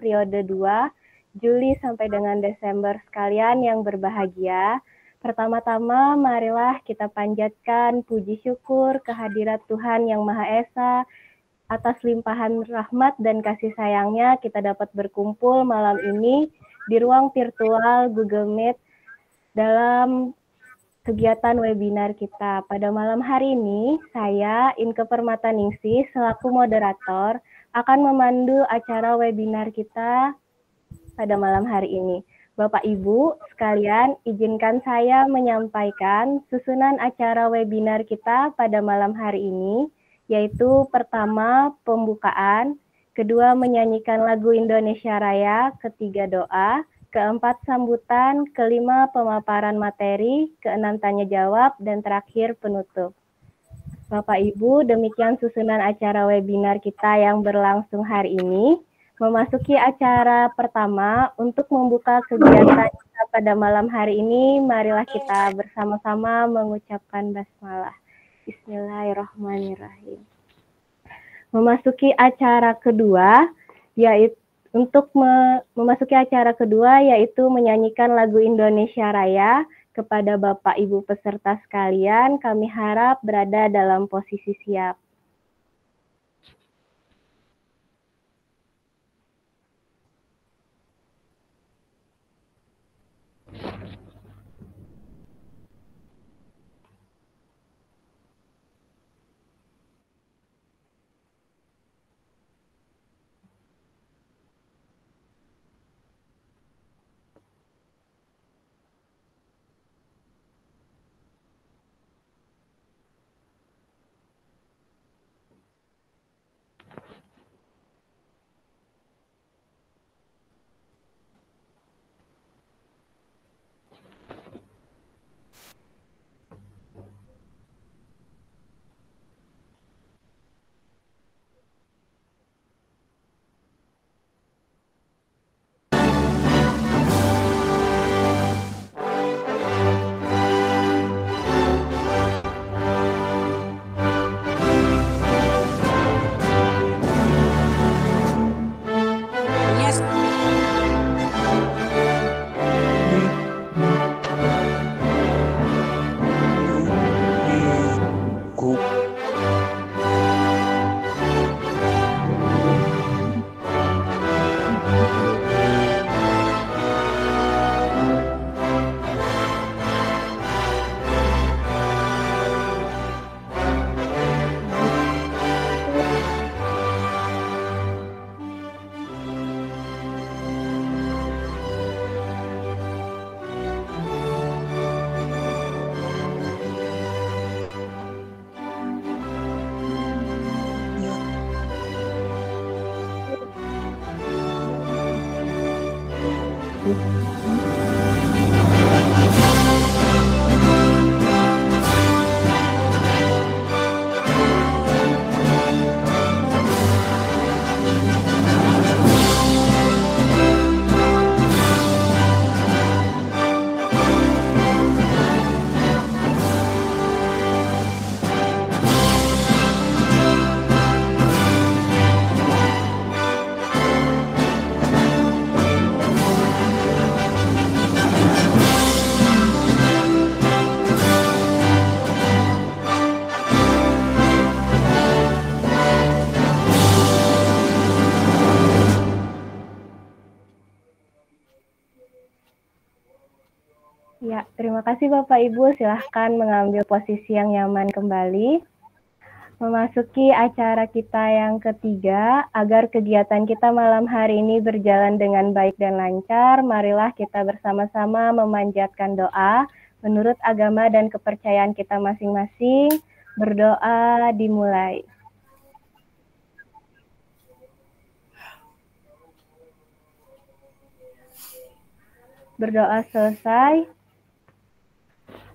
periode 2, Juli sampai dengan Desember sekalian yang berbahagia. Pertama-tama marilah kita panjatkan puji syukur kehadirat Tuhan Yang Maha Esa. Atas limpahan rahmat dan kasih sayangnya kita dapat berkumpul malam ini di ruang virtual Google Meet dalam kegiatan webinar kita. Pada malam hari ini, saya, Inke Permataningsih, selaku moderator, akan memandu acara webinar kita pada malam hari ini. Bapak Ibu sekalian, izinkan saya menyampaikan susunan acara webinar kita pada malam hari ini, yaitu pertama pembukaan, kedua menyanyikan lagu Indonesia Raya, ketiga doa, keempat sambutan, kelima pemaparan materi, keenam tanya jawab, dan terakhir penutup. Bapak Ibu, demikian susunan acara webinar kita yang berlangsung hari ini. Memasuki acara pertama, untuk membuka kegiatan kita pada malam hari ini, marilah kita bersama-sama mengucapkan basmalah. Bismillahirrahmanirrahim. Memasuki acara kedua, yaitu memasuki acara kedua yaitu menyanyikan lagu Indonesia Raya. Kepada Bapak Ibu peserta sekalian, kami harap berada dalam posisi siap. Ya, terima kasih Bapak Ibu. Silahkan mengambil posisi yang nyaman kembali. Memasuki acara kita yang ketiga, agar kegiatan kita malam hari ini berjalan dengan baik dan lancar, marilah kita bersama-sama memanjatkan doa menurut agama dan kepercayaan kita masing-masing. Berdoa dimulai. Berdoa selesai.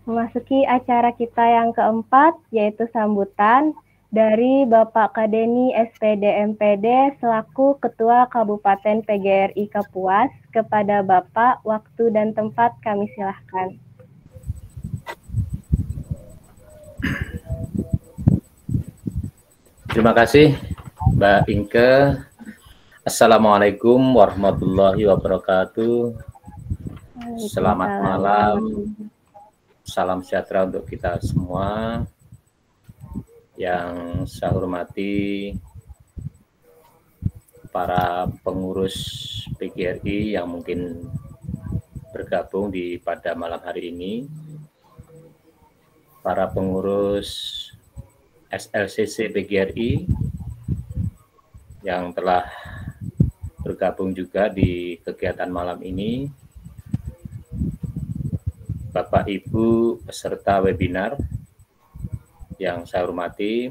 Memasuki acara kita yang keempat, yaitu sambutan dari Bapak Kadeni SPD MPD selaku Ketua Kabupaten PGRI Kapuas. Kepada Bapak, waktu dan tempat kami silahkan. Terima kasih Mbak Inke. Assalamualaikum warahmatullahi wabarakatuh. Selamat malam, salam sejahtera untuk kita semua. Yang saya hormati para pengurus PGRI yang mungkin bergabung pada malam hari ini, para pengurus SLCC PGRI yang telah bergabung juga di kegiatan malam ini, Bapak Ibu peserta webinar yang saya hormati,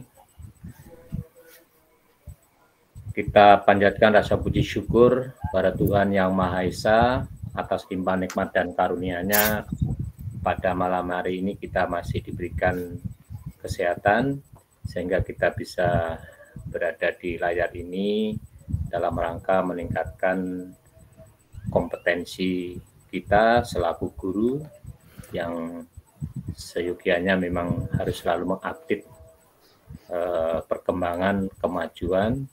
kita panjatkan rasa puji syukur pada Tuhan Yang Maha Esa atas limpahan nikmat dan karunia-Nya. Pada malam hari ini kita masih diberikan kesehatan sehingga kita bisa berada di layar ini dalam rangka meningkatkan kompetensi kita selaku guru yang seyogianya memang harus selalu mengupdate perkembangan kemajuan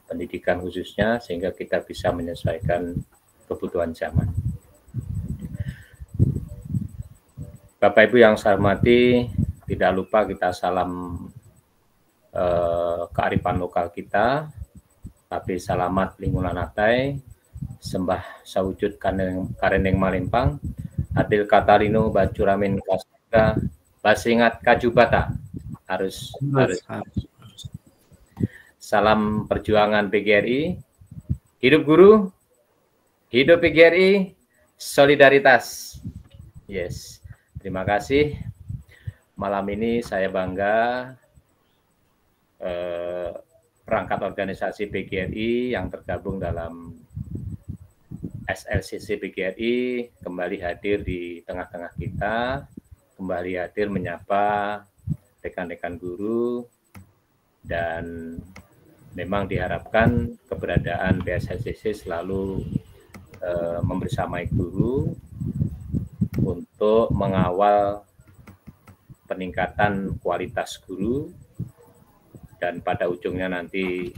pendidikan khususnya sehingga kita bisa menyesuaikan kebutuhan zaman. Bapak Ibu yang saya hormati, tidak lupa kita salam kearifan lokal kita, tapi salamat lingkungan atai, sembah sawujud kareneng malempang, adil katalino bacuramin kasika, basingat kajubata, harus. Salam perjuangan PGRI, hidup guru, hidup PGRI, solidaritas. Yes, terima kasih. Malam ini saya bangga perangkat organisasi PGRI yang tergabung dalam SLCC PGRI kembali hadir di tengah-tengah kita, kembali hadir menyapa rekan-rekan guru, dan memang diharapkan keberadaan PSLCC selalu membersamai guru untuk mengawal peningkatan kualitas guru dan pada ujungnya nanti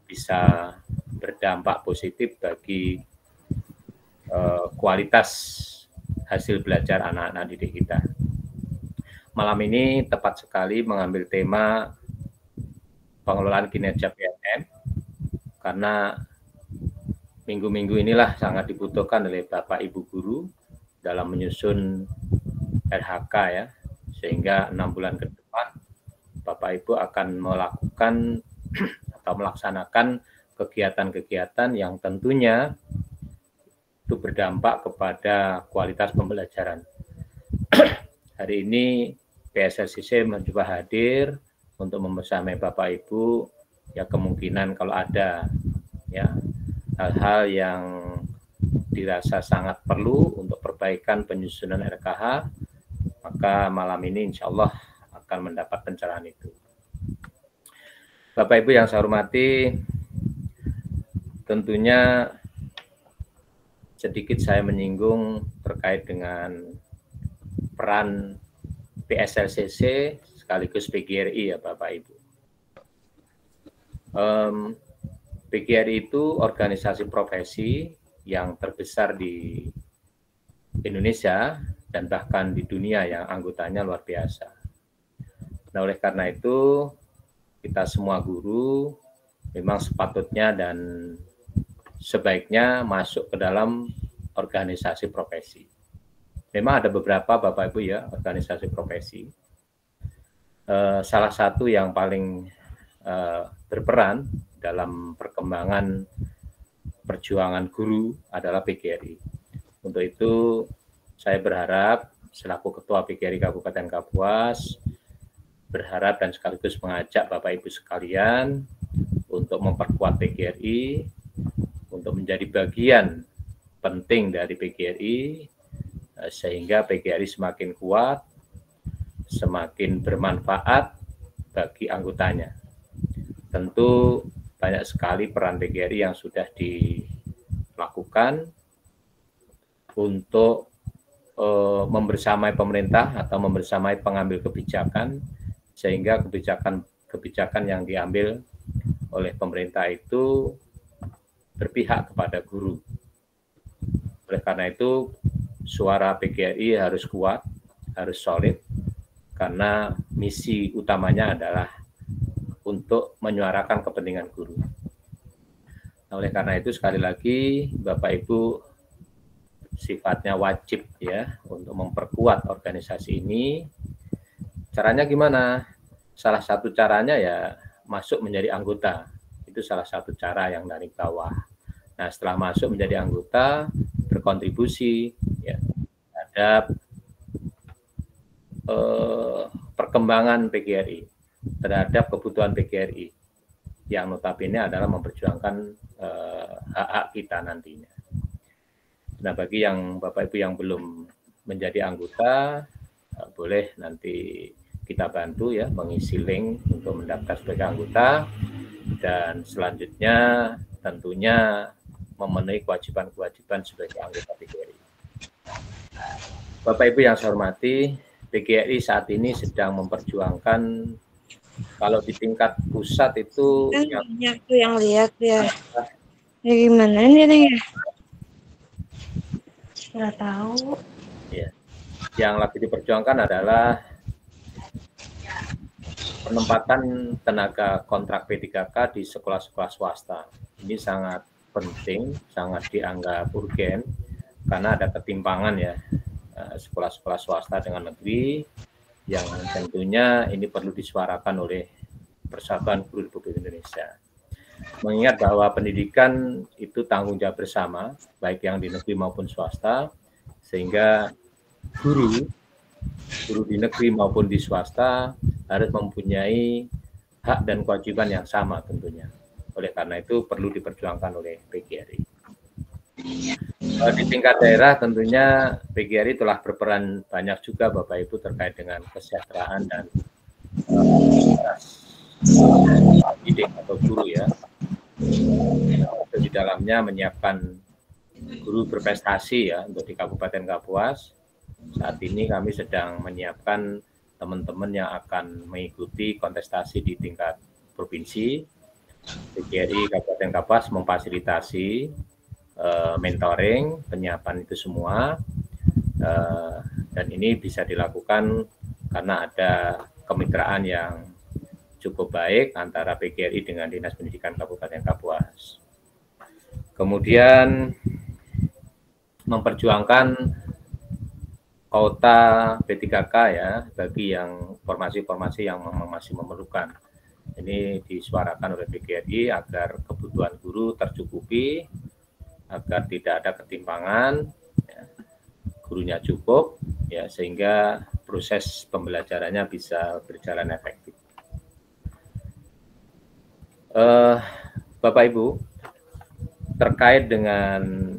bisa berdampak positif bagi kualitas hasil belajar anak-anak didik kita. Malam ini tepat sekali mengambil tema pengelolaan kinerja PNM karena minggu-minggu inilah sangat dibutuhkan oleh Bapak Ibu guru dalam menyusun RHK ya, sehingga 6 bulan ke depan Bapak Ibu akan melakukan atau melaksanakan kegiatan-kegiatan yang tentunya itu berdampak kepada kualitas pembelajaran. Hari ini PSLCC mencoba hadir untuk membersamai Bapak Ibu ya, kemungkinan kalau ada ya hal-hal yang dirasa sangat perlu untuk perbaikan penyusunan RKH, maka malam ini insya Allah akan mendapat pencerahan itu. Bapak Ibu yang saya hormati, tentunya sedikit saya menyinggung terkait dengan peran PSLCC sekaligus PGRI ya Bapak Ibu. PGRI itu organisasi profesi yang terbesar di Indonesia dan bahkan di dunia yang anggotanya luar biasa. Nah, oleh karena itu kita semua guru memang sepatutnya dan sebaiknya masuk ke dalam organisasi profesi. Memang ada beberapa Bapak Ibu ya organisasi profesi. Salah satu yang paling berperan dalam perkembangan perjuangan guru adalah PGRI. Untuk itu saya berharap selaku Ketua PGRI Kabupaten Kapuas berharap dan sekaligus mengajak Bapak Ibu sekalian untuk memperkuat PGRI, untuk menjadi bagian penting dari PGRI, sehingga PGRI semakin kuat, semakin bermanfaat bagi anggotanya. Tentu banyak sekali peran PGRI yang sudah dilakukan untuk membersamai pemerintah atau membersamai pengambil kebijakan, sehingga kebijakan yang diambil oleh pemerintah itu berpihak kepada guru. Oleh karena itu, suara PGRI harus kuat, harus solid, karena misi utamanya adalah untuk menyuarakan kepentingan guru. Nah, oleh karena itu, sekali lagi, Bapak Ibu sifatnya wajib ya untuk memperkuat organisasi ini. Caranya gimana? Salah satu caranya ya masuk menjadi anggota. Itu salah satu cara yang dari bawah. Nah, setelah masuk menjadi anggota, berkontribusi ya terhadap perkembangan PGRI, terhadap kebutuhan PGRI, yang notabene adalah memperjuangkan hak-hak kita nantinya. Nah, bagi yang Bapak Ibu yang belum menjadi anggota, boleh nanti kita bantu ya mengisi link untuk mendaftar sebagai anggota, dan selanjutnya tentunya memenuhi kewajiban-kewajiban sebagai anggota PGRI. Bapak Ibu yang saya hormati, PGRI saat ini sedang memperjuangkan, kalau di tingkat pusat itu yang lihat ya. Ya gimana ini ya? Nggak tahu. Ya. Yang lagi diperjuangkan adalah penempatan tenaga kontrak P3K di sekolah-sekolah swasta. Ini sangat penting, sangat dianggap urgen, karena ada ketimpangan ya sekolah-sekolah swasta dengan negeri, yang tentunya ini perlu disuarakan oleh Persatuan Guru Republik Indonesia. Mengingat bahwa pendidikan itu tanggung jawab bersama, baik yang di negeri maupun swasta, sehingga guru di negeri maupun di swasta harus mempunyai hak dan kewajiban yang sama tentunya. Oleh karena itu perlu diperjuangkan oleh PGRI. Di tingkat daerah tentunya PGRI telah berperan banyak juga Bapak Ibu terkait dengan kesejahteraan dan didik atau guru ya. Di dalamnya menyiapkan guru berprestasi ya untuk di Kabupaten Kapuas. Saat ini kami sedang menyiapkan teman-teman yang akan mengikuti kontestasi di tingkat provinsi. PGRI Kabupaten Kapuas memfasilitasi mentoring, penyiapan itu semua, dan ini bisa dilakukan karena ada kemitraan yang cukup baik antara PGRI dengan Dinas Pendidikan Kabupaten Kapuas. Kemudian memperjuangkan kuota P3K ya bagi yang formasi-formasi yang memang masih memerlukan. Ini disuarakan oleh PGRI agar kebutuhan guru tercukupi, agar tidak ada ketimpangan, ya, gurunya cukup, ya, sehingga proses pembelajarannya bisa berjalan efektif. Bapak Ibu, terkait dengan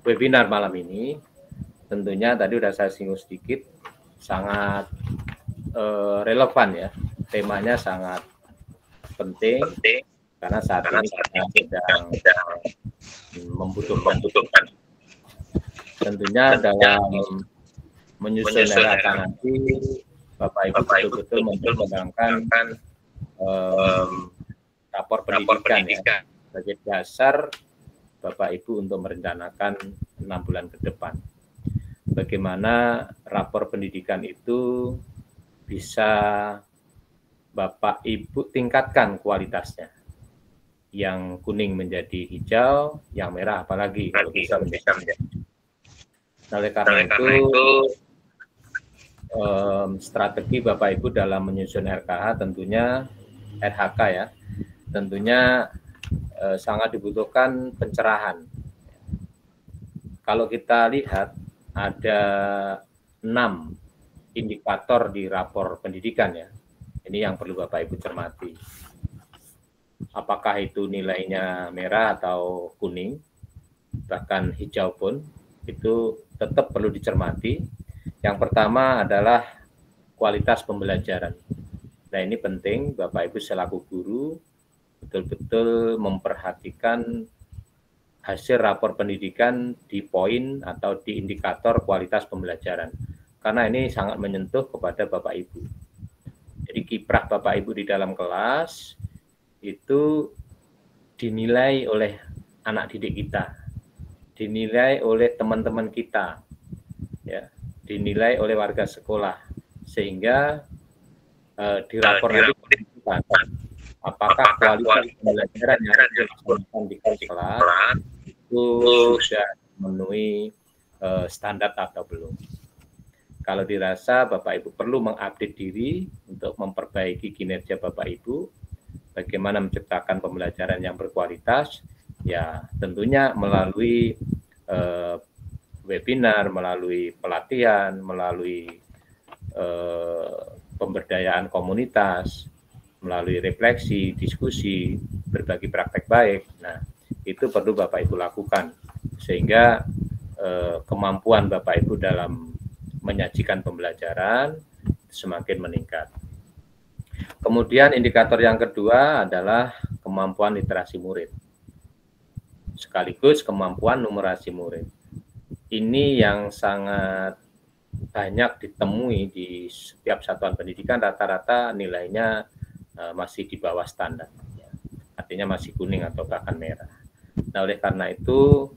webinar malam ini, tentunya tadi sudah saya singgung sedikit, sangat relevan ya, temanya sangat penting. Karena saat ini kita sedang membutuhkan. Tentunya dalam menyusun era nanti, Bapak Ibu betul-betul mempertimbangkan rapor pendidikan ya, sebagai dasar Bapak Ibu untuk merencanakan 6 bulan ke depan. Bagaimana rapor pendidikan itu bisa Bapak Ibu tingkatkan kualitasnya. Yang kuning menjadi hijau, yang merah apalagi kalau bisa menjadi hijau. Nah, oleh karena itu strategi Bapak Ibu dalam menyusun RKH tentunya RHK ya, tentunya sangat dibutuhkan pencerahan. Kalau kita lihat ada 6 indikator di rapor pendidikan ya, ini yang perlu Bapak Ibu cermati. Apakah itu nilainya merah atau kuning, bahkan hijau pun, itu tetap perlu dicermati. Yang pertama adalah kualitas pembelajaran. Nah, ini penting Bapak Ibu selaku guru betul-betul memperhatikan hasil rapor pendidikan di poin atau di indikator kualitas pembelajaran. Karena ini sangat menyentuh kepada Bapak Ibu. Jadi kiprah Bapak Ibu di dalam kelas itu dinilai oleh anak didik kita, dinilai oleh teman-teman kita, ya, dinilai oleh warga sekolah, sehingga di rapor nanti kita apakah kualitas pembelajaran yang dilaksanakan di sekolah itu sudah memenuhi standar atau belum. Kalau dirasa Bapak Ibu perlu mengupdate diri untuk memperbaiki kinerja Bapak Ibu, bagaimana menciptakan pembelajaran yang berkualitas, ya tentunya melalui webinar, melalui pelatihan, melalui pemberdayaan komunitas, melalui refleksi, diskusi, berbagi praktek baik. Nah, itu perlu Bapak Ibu lakukan sehingga kemampuan Bapak Ibu dalam menyajikan pembelajaran semakin meningkat. Kemudian indikator yang kedua adalah kemampuan literasi murid, sekaligus kemampuan numerasi murid. Ini yang sangat banyak ditemui di setiap satuan pendidikan, rata-rata nilainya masih di bawah standar, artinya masih kuning atau bahkan merah. Nah, oleh karena itu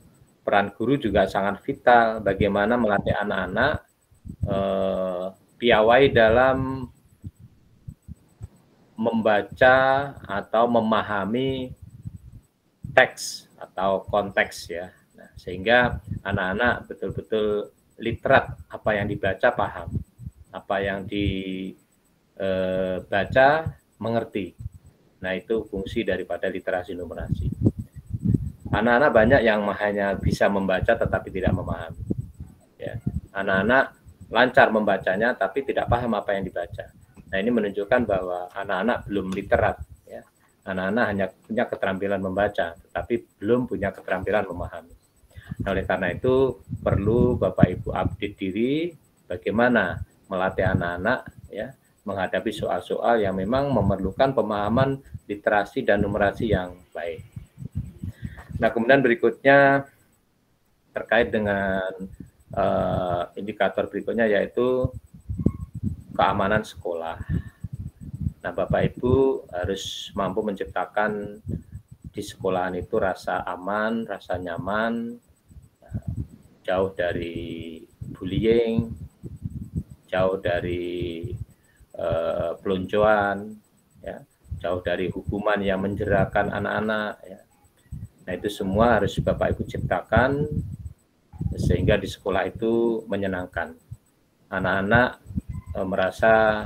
peran guru juga sangat vital, bagaimana melatih anak-anak piawai dalam membaca atau memahami teks atau konteks, ya. Nah, sehingga anak-anak betul-betul literat, apa yang dibaca paham, apa yang dibaca mengerti. Nah, itu fungsi daripada literasi numerasi. Anak-anak banyak yang hanya bisa membaca tetapi tidak memahami. Ya. Anak-anak lancar membacanya tapi tidak paham apa yang dibaca. Nah, ini menunjukkan bahwa anak-anak belum literat, ya. Anak-anak hanya punya keterampilan membaca tetapi belum punya keterampilan memahami. Nah, oleh karena itu perlu Bapak Ibu update diri bagaimana melatih anak-anak, ya, menghadapi soal-soal yang memang memerlukan pemahaman literasi dan numerasi yang baik. Nah, kemudian berikutnya terkait dengan indikator berikutnya yaitu keamanan sekolah. Nah, Bapak Ibu harus mampu menciptakan di sekolahan itu rasa aman, rasa nyaman, jauh dari bullying, jauh dari peluncuran, ya, jauh dari hukuman yang menjerakan anak-anak, ya. Nah, itu semua harus Bapak Ibu ciptakan sehingga di sekolah itu menyenangkan. Anak-anak merasa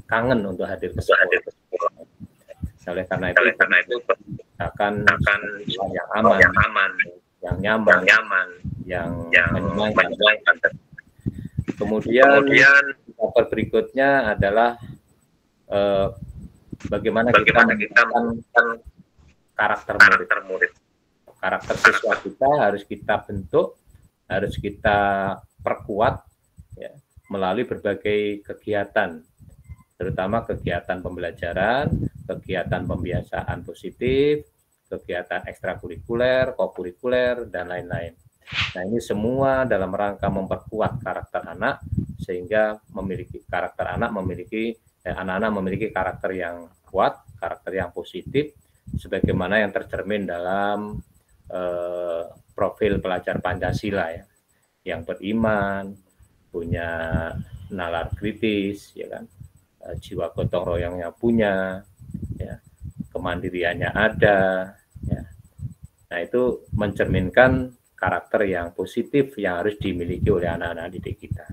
kangen untuk hadir ke sekolah. Oleh karena itu akan yang aman, yang nyaman, yang menyenangkan. Kemudian indikator berikutnya adalah bagaimana kita menentukan karakter murid. Karakter siswa kita harus kita bentuk, harus kita perkuat, ya, melalui berbagai kegiatan, terutama kegiatan pembelajaran, kegiatan pembiasaan positif, kegiatan ekstrakurikuler, kokurikuler, dan lain-lain. Nah, ini semua dalam rangka memperkuat karakter anak sehingga anak-anak memiliki karakter yang kuat, karakter yang positif, sebagaimana yang tercermin dalam profil pelajar Pancasila, ya, yang beriman, punya nalar kritis, ya kan, jiwa gotong royongnya punya, ya, kemandiriannya ada, ya. Nah, itu mencerminkan karakter yang positif yang harus dimiliki oleh anak-anak didik kita.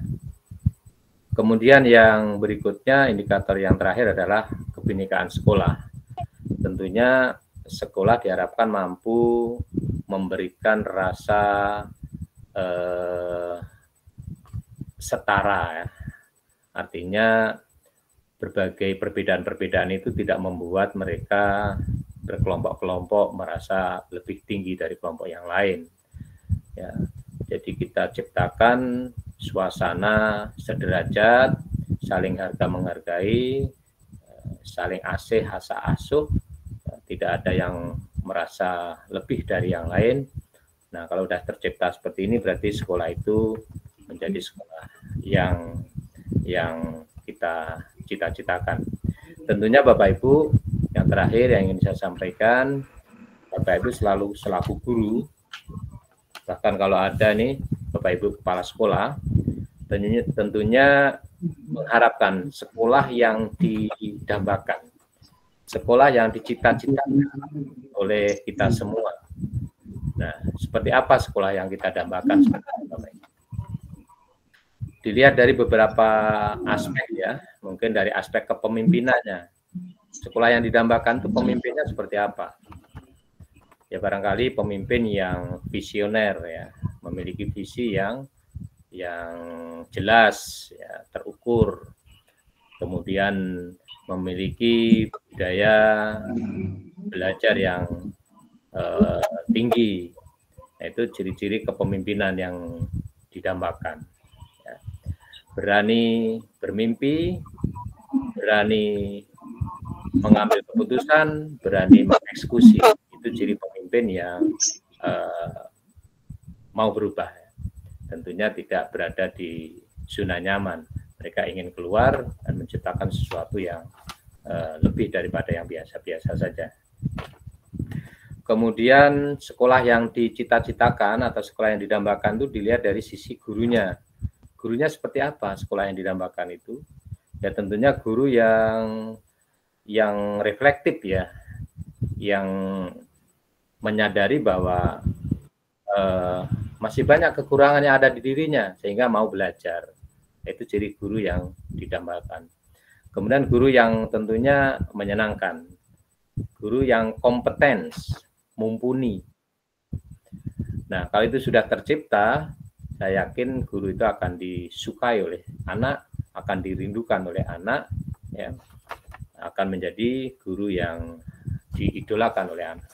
Kemudian yang berikutnya, indikator yang terakhir adalah kebinekaan sekolah. Tentunya sekolah diharapkan mampu memberikan rasa setara, ya. Artinya berbagai perbedaan-perbedaan itu tidak membuat mereka berkelompok-kelompok merasa lebih tinggi dari kelompok yang lain, ya. Jadi kita ciptakan suasana sederajat, saling harga menghargai, saling asih asa asuh, tidak ada yang merasa lebih dari yang lain. Nah, kalau sudah tercipta seperti ini berarti sekolah itu menjadi sekolah yang kita cita-citakan. Tentunya Bapak Ibu yang terakhir yang ingin saya sampaikan, Bapak Ibu selaku guru, bahkan kalau ada nih Bapak Ibu kepala sekolah, tentunya mengharapkan sekolah yang didambakan, sekolah yang dicita-citakan oleh kita semua. Nah, seperti apa sekolah yang kita dambakan? Dilihat dari beberapa aspek ya, mungkin dari aspek kepemimpinannya. Sekolah yang didambakan itu pemimpinnya seperti apa? Ya barangkali pemimpin yang visioner ya, memiliki visi yang jelas, ya, terukur, kemudian memiliki budaya belajar yang tinggi. Nah, itu ciri-ciri kepemimpinan yang didambakan. Ya. Berani bermimpi, berani mengambil keputusan, berani mengeksekusi. Itu ciri pemimpin yang mau berubah. Tentunya tidak berada di zona nyaman. Mereka ingin keluar dan menciptakan sesuatu yang lebih daripada yang biasa-biasa saja. Kemudian sekolah yang dicita-citakan atau sekolah yang didambakan itu dilihat dari sisi gurunya. Gurunya seperti apa sekolah yang didambakan itu? Ya tentunya guru yang reflektif ya, yang menyadari bahwa masih banyak kekurangan yang ada di dirinya sehingga mau belajar. Itu ciri guru yang didambakan. Kemudian guru yang tentunya menyenangkan, guru yang kompeten, mumpuni. Nah, kalau itu sudah tercipta, saya yakin guru itu akan disukai oleh anak, akan dirindukan oleh anak, ya, akan menjadi guru yang diidolakan oleh anak.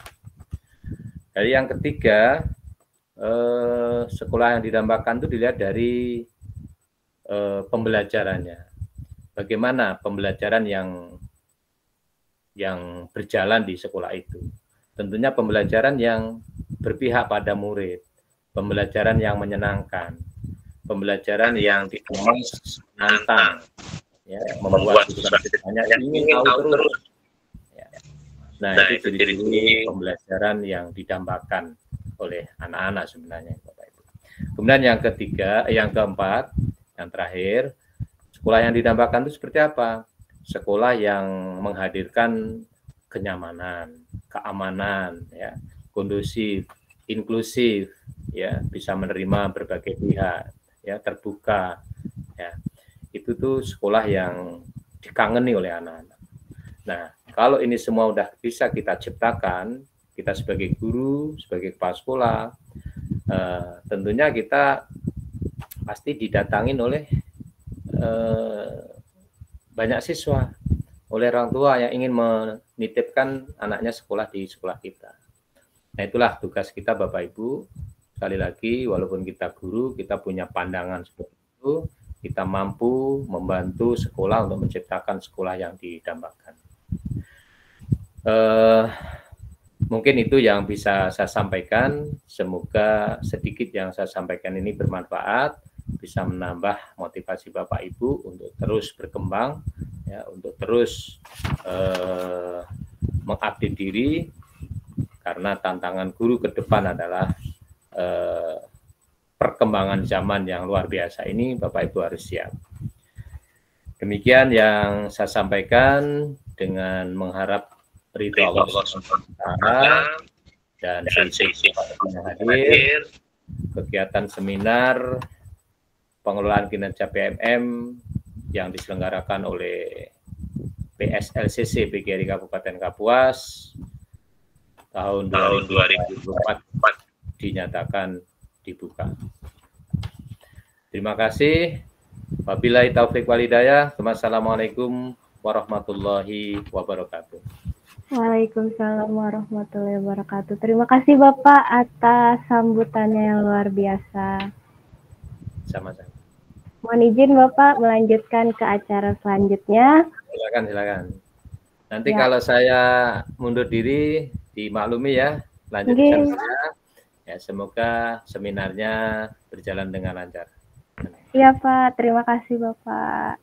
Dari yang ketiga, sekolah yang didambakan itu dilihat dari pembelajarannya. Bagaimana pembelajaran yang berjalan di sekolah itu? Tentunya pembelajaran yang berpihak pada murid, pembelajaran yang menyenangkan, pembelajaran yang tidak menantang, ya, membuat siswanya ingin tahu terus. Ya. Nah, itu ciri-ciri pembelajaran yang didambakan oleh anak-anak sebenarnya, Bapak Ibu. Kemudian yang keempat, yang terakhir, sekolah yang didambakan itu seperti apa? Sekolah yang menghadirkan kenyamanan, keamanan, ya, kondusif, inklusif, ya, bisa menerima berbagai pihak, ya, terbuka, ya. Itu tuh sekolah yang dikangeni oleh anak-anak. Nah, kalau ini semua udah bisa kita ciptakan, kita sebagai guru, sebagai kepala sekolah, tentunya kita pasti didatangin oleh banyak siswa, oleh orang tua yang ingin menitipkan anaknya sekolah di sekolah kita. Nah, itulah tugas kita Bapak Ibu. Sekali lagi, walaupun kita guru, kita punya pandangan seperti itu, kita mampu membantu sekolah untuk menciptakan sekolah yang didambakan. Mungkin itu yang bisa saya sampaikan. Semoga sedikit yang saya sampaikan ini bermanfaat, bisa menambah motivasi Bapak Ibu untuk terus berkembang, ya, untuk terus mengupdate diri, karena tantangan guru ke depan adalah perkembangan zaman yang luar biasa ini, Bapak Ibu harus siap. Demikian yang saya sampaikan, dengan mengharap ridho Allah SWT dan sisi hadir kegiatan seminar pengelolaan kinerja PMM yang diselenggarakan oleh PSLCC PGRI Kabupaten Kapuas tahun 2024 dinyatakan dibuka. Terima kasih. Wabillahi taufiq wal hidayah. Wassalamualaikum warahmatullahi wabarakatuh. Waalaikumsalam warahmatullahi wabarakatuh. Terima kasih Bapak atas sambutannya yang luar biasa. Sama-sama. Mohon izin Bapak melanjutkan ke acara selanjutnya. Silakan. Nanti ya, kalau saya mundur diri, dimaklumi ya, lanjutkan saja. Ya, semoga seminarnya berjalan dengan lancar. Iya Pak, terima kasih Bapak.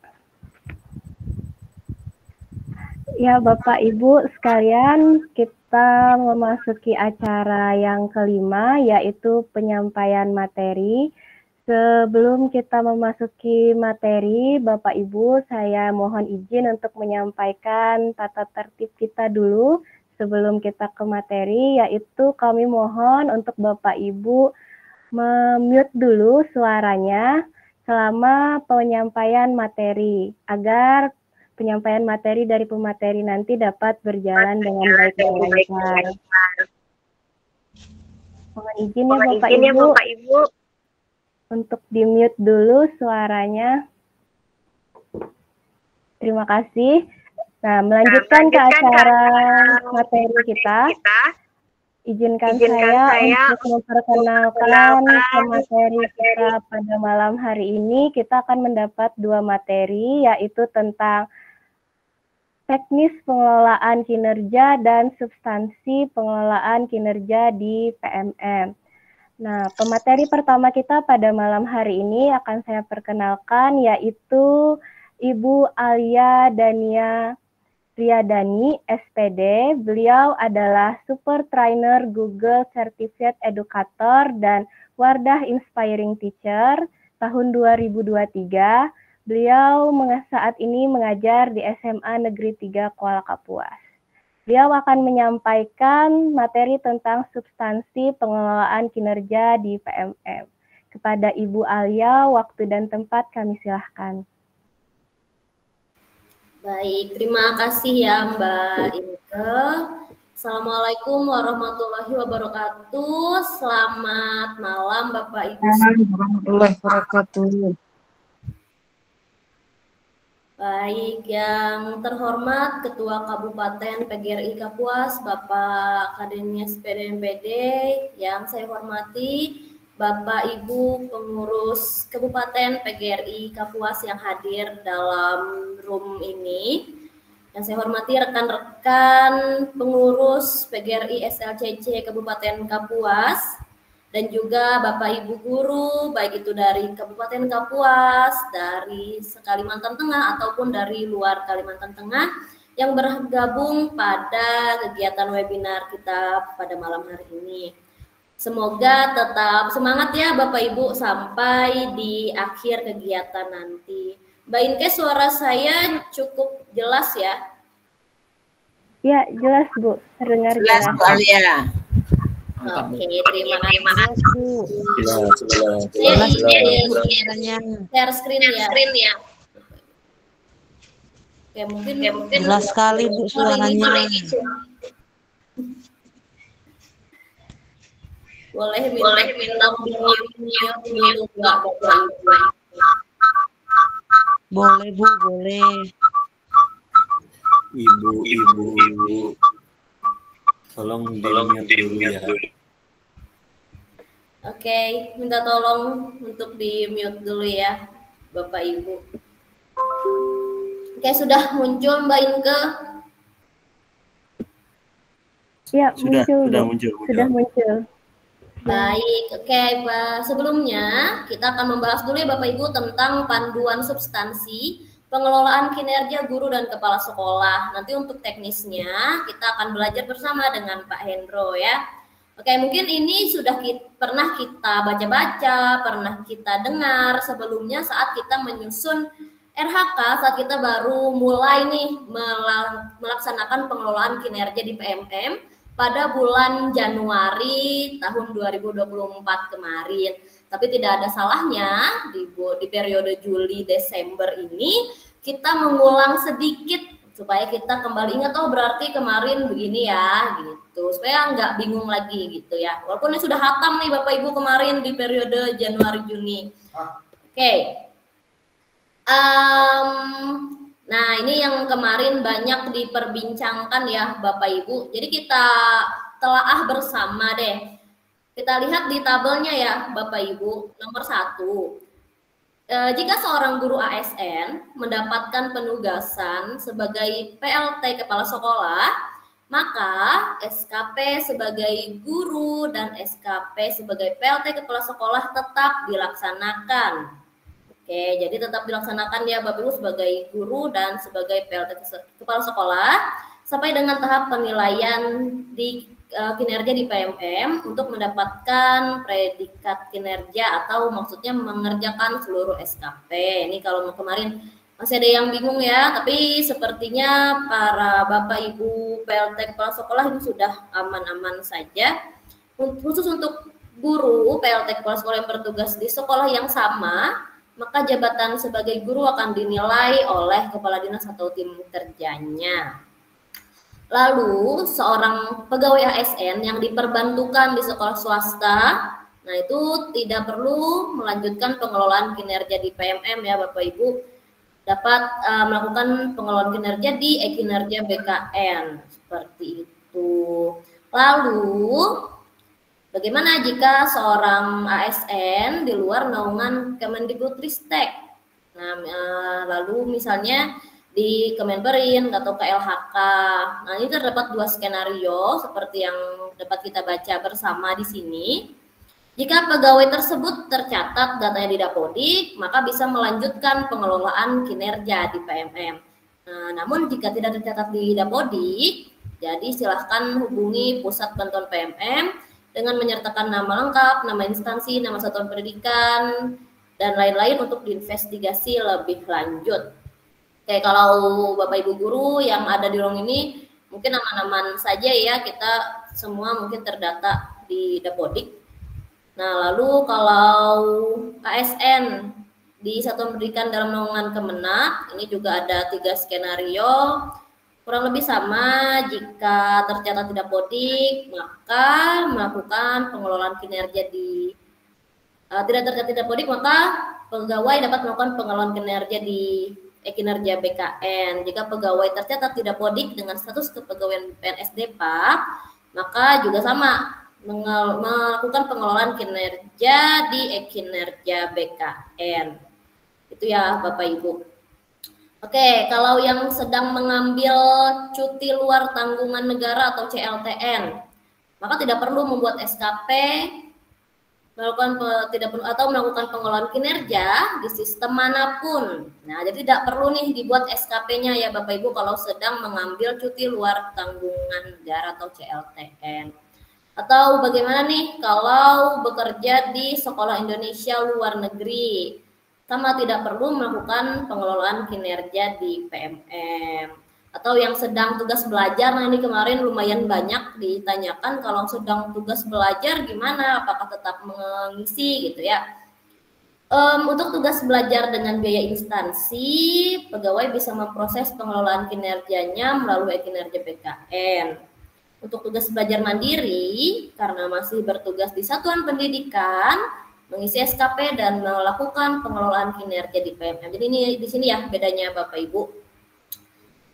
Ya, Bapak Ibu sekalian, kita memasuki acara yang kelima, yaitu penyampaian materi. Sebelum kita memasuki materi, Bapak Ibu, saya mohon izin untuk menyampaikan tata tertib kita dulu sebelum kita ke materi, yaitu kami mohon untuk Bapak Ibu memute dulu suaranya selama penyampaian materi, agar penyampaian materi dari pemateri nanti dapat berjalan dengan baik dan lancar. Mohon izin ya Bapak Ibu untuk di-mute dulu suaranya. Terima kasih. Nah, melanjutkan ke acara materi kita. Izinkan saya untuk memperkenalkan materi kita pada malam hari ini. Kita akan mendapat 2 materi, yaitu tentang teknis pengelolaan kinerja dan substansi pengelolaan kinerja di PMM. Nah, pemateri pertama kita pada malam hari ini akan saya perkenalkan, yaitu Ibu Alia Dania Riyadani, SPD. Beliau adalah Super Trainer Google Certified Educator dan Wardah Inspiring Teacher tahun 2023. Beliau saat ini mengajar di SMA Negeri 3 Kuala Kapuas. Beliau akan menyampaikan materi tentang substansi pengelolaan kinerja di PMM. Kepada Ibu Alia, waktu dan tempat kami silahkan. Baik, terima kasih ya Mbak Inke. Assalamualaikum warahmatullahi wabarakatuh. Selamat malam Bapak Ibu. Warahmatullahi wabarakatuh. Baik, yang terhormat Ketua Kabupaten PGRI Kapuas, Bapak Kadenias PDMPD, yang saya hormati Bapak Ibu pengurus Kabupaten PGRI Kapuas yang hadir dalam room ini. Yang saya hormati rekan-rekan pengurus PGRI SLCC Kabupaten Kapuas, dan juga Bapak Ibu guru, baik itu dari Kabupaten Kapuas, dari Kalimantan Tengah ataupun dari luar Kalimantan Tengah yang bergabung pada kegiatan webinar kita pada malam hari ini. Semoga tetap semangat ya Bapak Ibu sampai di akhir kegiatan nanti. Mbak Inke, suara saya cukup jelas ya? Ya, jelas Bu, terdengar jelas. Jelas Bu Alia. Oke, terima kasih. Share screen ya. Oke, mungkin Jelas sekali Bu suaranya. Boleh minta dulu Bapak Ibu. Boleh Bu, boleh. Ibu. Tolong di-mute dulu ya. Oke, minta tolong untuk di-mute dulu ya, Bapak Ibu. Oke, sudah muncul Mbak Inke? Ya, Sudah muncul. Baik, oke Pak. Sebelumnya kita akan membahas dulu ya Bapak Ibu tentang panduan substansi pengelolaan kinerja guru dan kepala sekolah. Nanti untuk teknisnya kita akan belajar bersama dengan Pak Hendro ya. Oke, mungkin ini sudah pernah kita baca-baca, pernah kita dengar sebelumnya saat kita menyusun RHK, saat kita baru mulai nih melaksanakan pengelolaan kinerja di PMM pada bulan Januari tahun 2024 kemarin. Tapi tidak ada salahnya di periode Juli-Desember ini kita mengulang sedikit supaya kita kembali ingat, oh berarti kemarin begini ya gitu, supaya nggak bingung lagi gitu ya. Walaupun ini sudah hatam nih Bapak Ibu kemarin di periode Januari-Juni. Oke. Nah ini yang kemarin banyak diperbincangkan ya Bapak Ibu. Jadi kita telaah bersama deh. Kita lihat di tabelnya ya Bapak Ibu. Nomor 1, jika seorang guru ASN mendapatkan penugasan sebagai PLT kepala sekolah, maka SKP sebagai guru dan SKP sebagai PLT kepala sekolah tetap dilaksanakan. Oke, jadi tetap dilaksanakan ya Bapak Ibu sebagai guru dan sebagai PLT kepala sekolah sampai dengan tahap penilaian di kinerja di PMM untuk mendapatkan predikat kinerja atau maksudnya mengerjakan seluruh SKP. Ini kalau kemarin masih ada yang bingung ya, tapi sepertinya para Bapak Ibu PLT kepala sekolah ini sudah aman-aman saja. Khusus untuk guru PLT kepala sekolah yang bertugas di sekolah yang sama, maka jabatan sebagai guru akan dinilai oleh kepala dinas atau tim kerjanya. Lalu seorang pegawai ASN yang diperbantukan di sekolah swasta, nah itu tidak perlu melanjutkan pengelolaan kinerja di PMM ya Bapak Ibu, dapat melakukan pengelolaan kinerja di kinerja BKN seperti itu. Lalu bagaimana jika seorang ASN di luar naungan Kemendikbudristek? Nah, lalu misalnya di Kemenperin atau KLHK. Nah, ini terdapat dua skenario seperti yang dapat kita baca bersama di sini. Jika pegawai tersebut tercatat datanya di Dapodik, maka bisa melanjutkan pengelolaan kinerja di PMM. Nah, namun jika tidak tercatat di Dapodik, jadi silahkan hubungi Pusat Bantuan PMM dengan menyertakan nama lengkap, nama instansi, nama satuan pendidikan, dan lain-lain untuk diinvestigasi lebih lanjut. Oke, kalau Bapak Ibu guru yang ada di ruang ini, mungkin aman-aman saja ya, kita semua mungkin terdata di Dapodik. Nah, lalu kalau ASN di satuan pendidikan dalam naungan Kemenak, ini juga ada 3 skenario. Kurang lebih sama, jika tercatat di Dapodik, maka melakukan pengelolaan kinerja di tidak tercatat di Dapodik, maka pegawai dapat melakukan pengelolaan kinerja di kinerja BKN. Jika pegawai tercatat di Dapodik dengan status kepegawaian PNS Depak, maka juga sama melakukan pengelolaan kinerja di kinerja BKN. Itu ya Bapak Ibu. Oke, kalau yang sedang mengambil cuti luar tanggungan negara atau CLTN, maka tidak perlu membuat SKP, melakukan pengelolaan kinerja di sistem manapun. Nah, jadi tidak perlu nih dibuat SKP-nya ya Bapak Ibu kalau sedang mengambil cuti luar tanggungan negara atau CLTN. Atau bagaimana nih kalau bekerja di sekolah Indonesia luar negeri? Sama tidak perlu melakukan pengelolaan kinerja di PMM. Atau yang sedang tugas belajar, nah ini kemarin lumayan banyak ditanyakan kalau sedang tugas belajar gimana, apakah tetap mengisi gitu ya. Untuk tugas belajar dengan biaya instansi, pegawai bisa memproses pengelolaan kinerjanya melalui kinerja BKN. Untuk tugas belajar mandiri, karena masih bertugas di satuan pendidikan, mengisi SKP dan melakukan pengelolaan kinerja di PMM. Jadi ini di sini ya bedanya Bapak Ibu.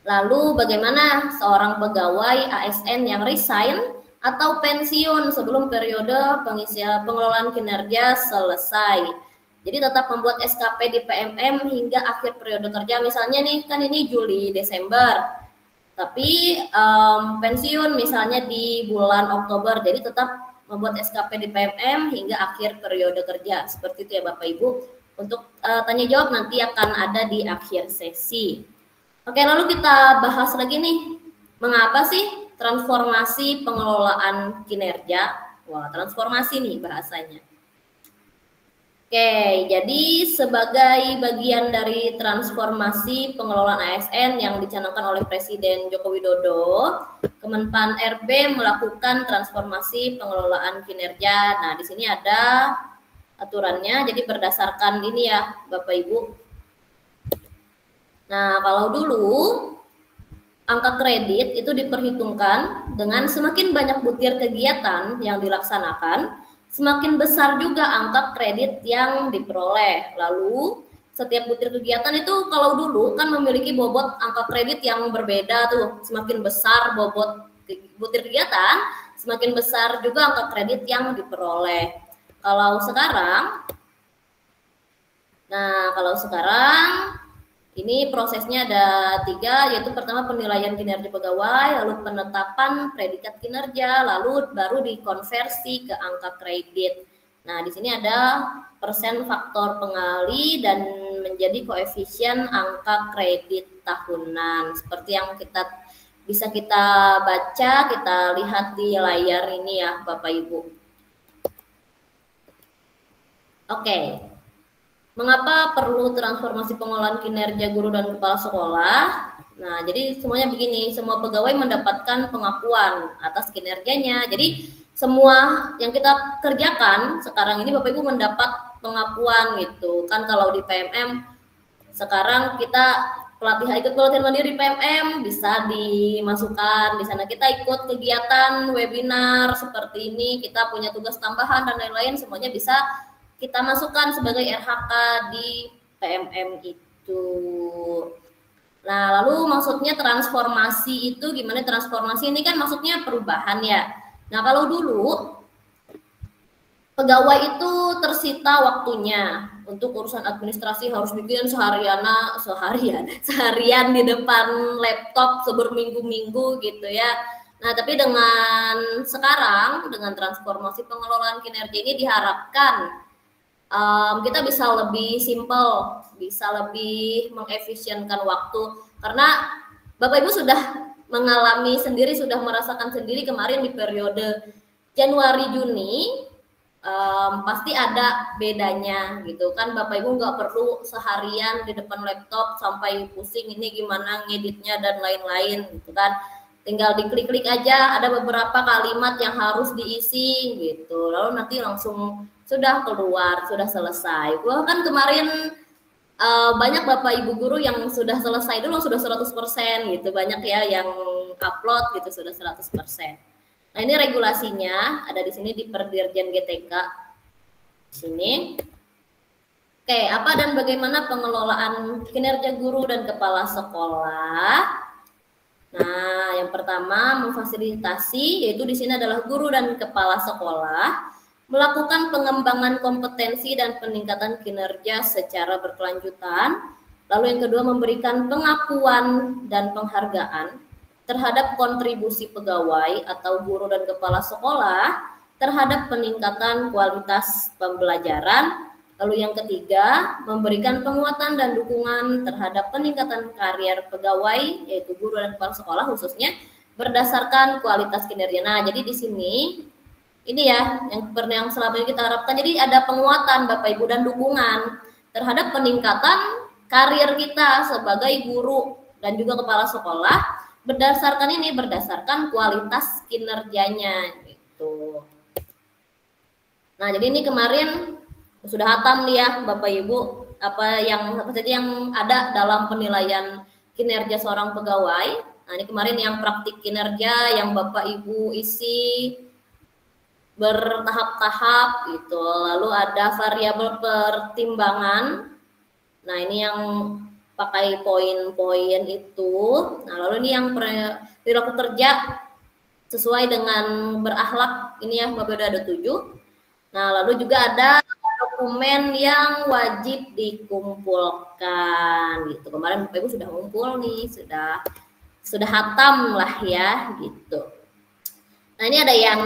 Lalu bagaimana seorang pegawai ASN yang resign atau pensiun sebelum periode pengisian pengelolaan kinerja selesai? Jadi tetap membuat SKP di PMM hingga akhir periode kerja. Misalnya nih kan ini Juli Desember, tapi pensiun misalnya di bulan Oktober. Jadi tetap membuat SKP di PMM hingga akhir periode kerja. Seperti itu ya Bapak Ibu. Untuk tanya jawab nanti akan ada di akhir sesi. Oke, lalu kita bahas lagi nih. Mengapa sih transformasi pengelolaan kinerja? Wah, transformasi nih bahasanya. Oke, jadi sebagai bagian dari transformasi pengelolaan ASN yang dicanangkan oleh Presiden Joko Widodo, Kemenpan RB melakukan transformasi pengelolaan kinerja. Nah, di sini ada aturannya, jadi berdasarkan ini ya, Bapak Ibu. Nah, kalau dulu angka kredit itu diperhitungkan dengan semakin banyak butir kegiatan yang dilaksanakan, semakin besar juga angka kredit yang diperoleh. Lalu setiap butir kegiatan itu kalau dulu kan memiliki bobot angka kredit yang berbeda tuh. Semakin besar bobot butir kegiatan, semakin besar juga angka kredit yang diperoleh. Kalau sekarang ini prosesnya ada 3, yaitu pertama penilaian kinerja pegawai, lalu penetapan predikat kinerja, lalu baru dikonversi ke angka kredit. Nah, di sini ada persen faktor pengali dan menjadi koefisien angka kredit tahunan. Seperti yang bisa kita baca, kita lihat di layar ini ya Bapak Ibu. Oke. Mengapa perlu transformasi pengelolaan kinerja guru dan kepala sekolah? Nah, jadi semuanya begini, semua pegawai mendapatkan pengakuan atas kinerjanya. Jadi semua yang kita kerjakan sekarang ini Bapak Ibu mendapat pengakuan gitu. Kan kalau di PMM sekarang kita ikut pelatihan mandiri PMM bisa dimasukkan di sana, kita ikut kegiatan webinar seperti ini, kita punya tugas tambahan dan lain-lain, semuanya bisa kita masukkan sebagai RHK di PMM itu. Nah, lalu maksudnya transformasi itu gimana? Transformasi ini kan maksudnya perubahan ya. Nah, kalau dulu pegawai itu tersita waktunya untuk urusan administrasi, harus bikin seharian di depan laptop seberminggu-minggu gitu ya. Nah, tapi dengan sekarang dengan transformasi pengelolaan kinerja ini diharapkan kita bisa lebih simple, bisa lebih mengefisienkan waktu, karena Bapak Ibu sudah mengalami sendiri, sudah merasakan sendiri kemarin di periode Januari Juni pasti ada bedanya gitu kan. Bapak Ibu nggak perlu seharian di depan laptop sampai pusing ini gimana ngeditnya dan lain-lain gitu kan, tinggal diklik-klik aja, ada beberapa kalimat yang harus diisi gitu, lalu nanti langsung sudah keluar, sudah selesai. Gua kan kemarin banyak Bapak Ibu guru yang sudah selesai dulu, sudah 100% gitu. Banyak ya yang upload gitu sudah 100%. Nah, ini regulasinya ada di sini di Perdirjen GTK. Di sini. Oke, apa dan bagaimana pengelolaan kinerja guru dan kepala sekolah? Nah, yang pertama memfasilitasi, yaitu di sini adalah guru dan kepala sekolah melakukan pengembangan kompetensi dan peningkatan kinerja secara berkelanjutan. Lalu yang kedua memberikan pengakuan dan penghargaan terhadap kontribusi pegawai atau guru dan kepala sekolah terhadap peningkatan kualitas pembelajaran. Lalu yang ketiga memberikan penguatan dan dukungan terhadap peningkatan karier pegawai yaitu guru dan kepala sekolah khususnya berdasarkan kualitas kinerja. Nah, jadi di sini ini ya yang selama ini kita harapkan. Jadi ada penguatan Bapak Ibu dan dukungan terhadap peningkatan karir kita sebagai guru dan juga kepala sekolah berdasarkan kualitas kinerjanya gitu. Nah, jadi ini kemarin sudah hatam nih ya Bapak Ibu apa saja yang ada dalam penilaian kinerja seorang pegawai. Nah, ini kemarin yang praktik kinerja yang Bapak Ibu isi bertahap-tahap gitu. Lalu ada variabel pertimbangan. Nah, ini yang pakai poin-poin itu. Nah, lalu ini yang perilaku kerja sesuai dengan berakhlak. Ini ya Bapak ada 7. Nah, lalu juga ada dokumen yang wajib dikumpulkan gitu. Kemarin Bapak Ibu sudah ngumpul nih, sudah hatam lah ya gitu. Nah, ini ada yang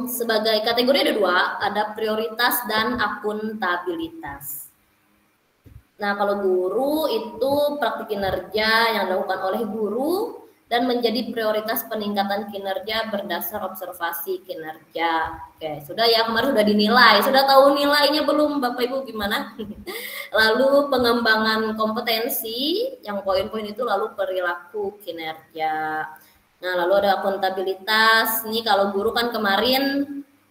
sebagai kategori ada 2, ada prioritas dan akuntabilitas. Nah, kalau guru itu praktik kinerja yang dilakukan oleh guru dan menjadi prioritas peningkatan kinerja berdasar observasi kinerja. Oke, sudah ya, kemarin sudah dinilai, sudah tahu nilainya belum Bapak Ibu gimana? Lalu pengembangan kompetensi, yang poin-poin itu lalu perilaku kinerja. Nah, lalu ada akuntabilitas. Ini kalau guru kan kemarin,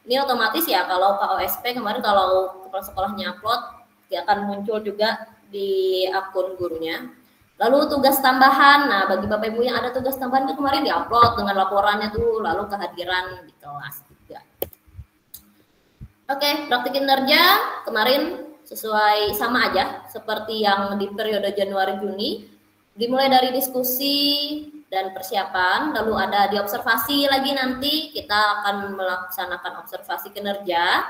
ini otomatis ya, kalau KOSP kemarin kalau kepala sekolahnya upload, dia akan muncul juga di akun gurunya. Lalu tugas tambahan, nah bagi Bapak Ibu yang ada tugas tambahan itu kemarin diupload dengan laporannya tuh, lalu kehadiran di kelas juga. Oke, praktik kinerja kemarin sesuai sama aja seperti yang di periode Januari-Juni, dimulai dari diskusi dan persiapan, lalu ada di observasi lagi nanti kita akan melaksanakan observasi kinerja,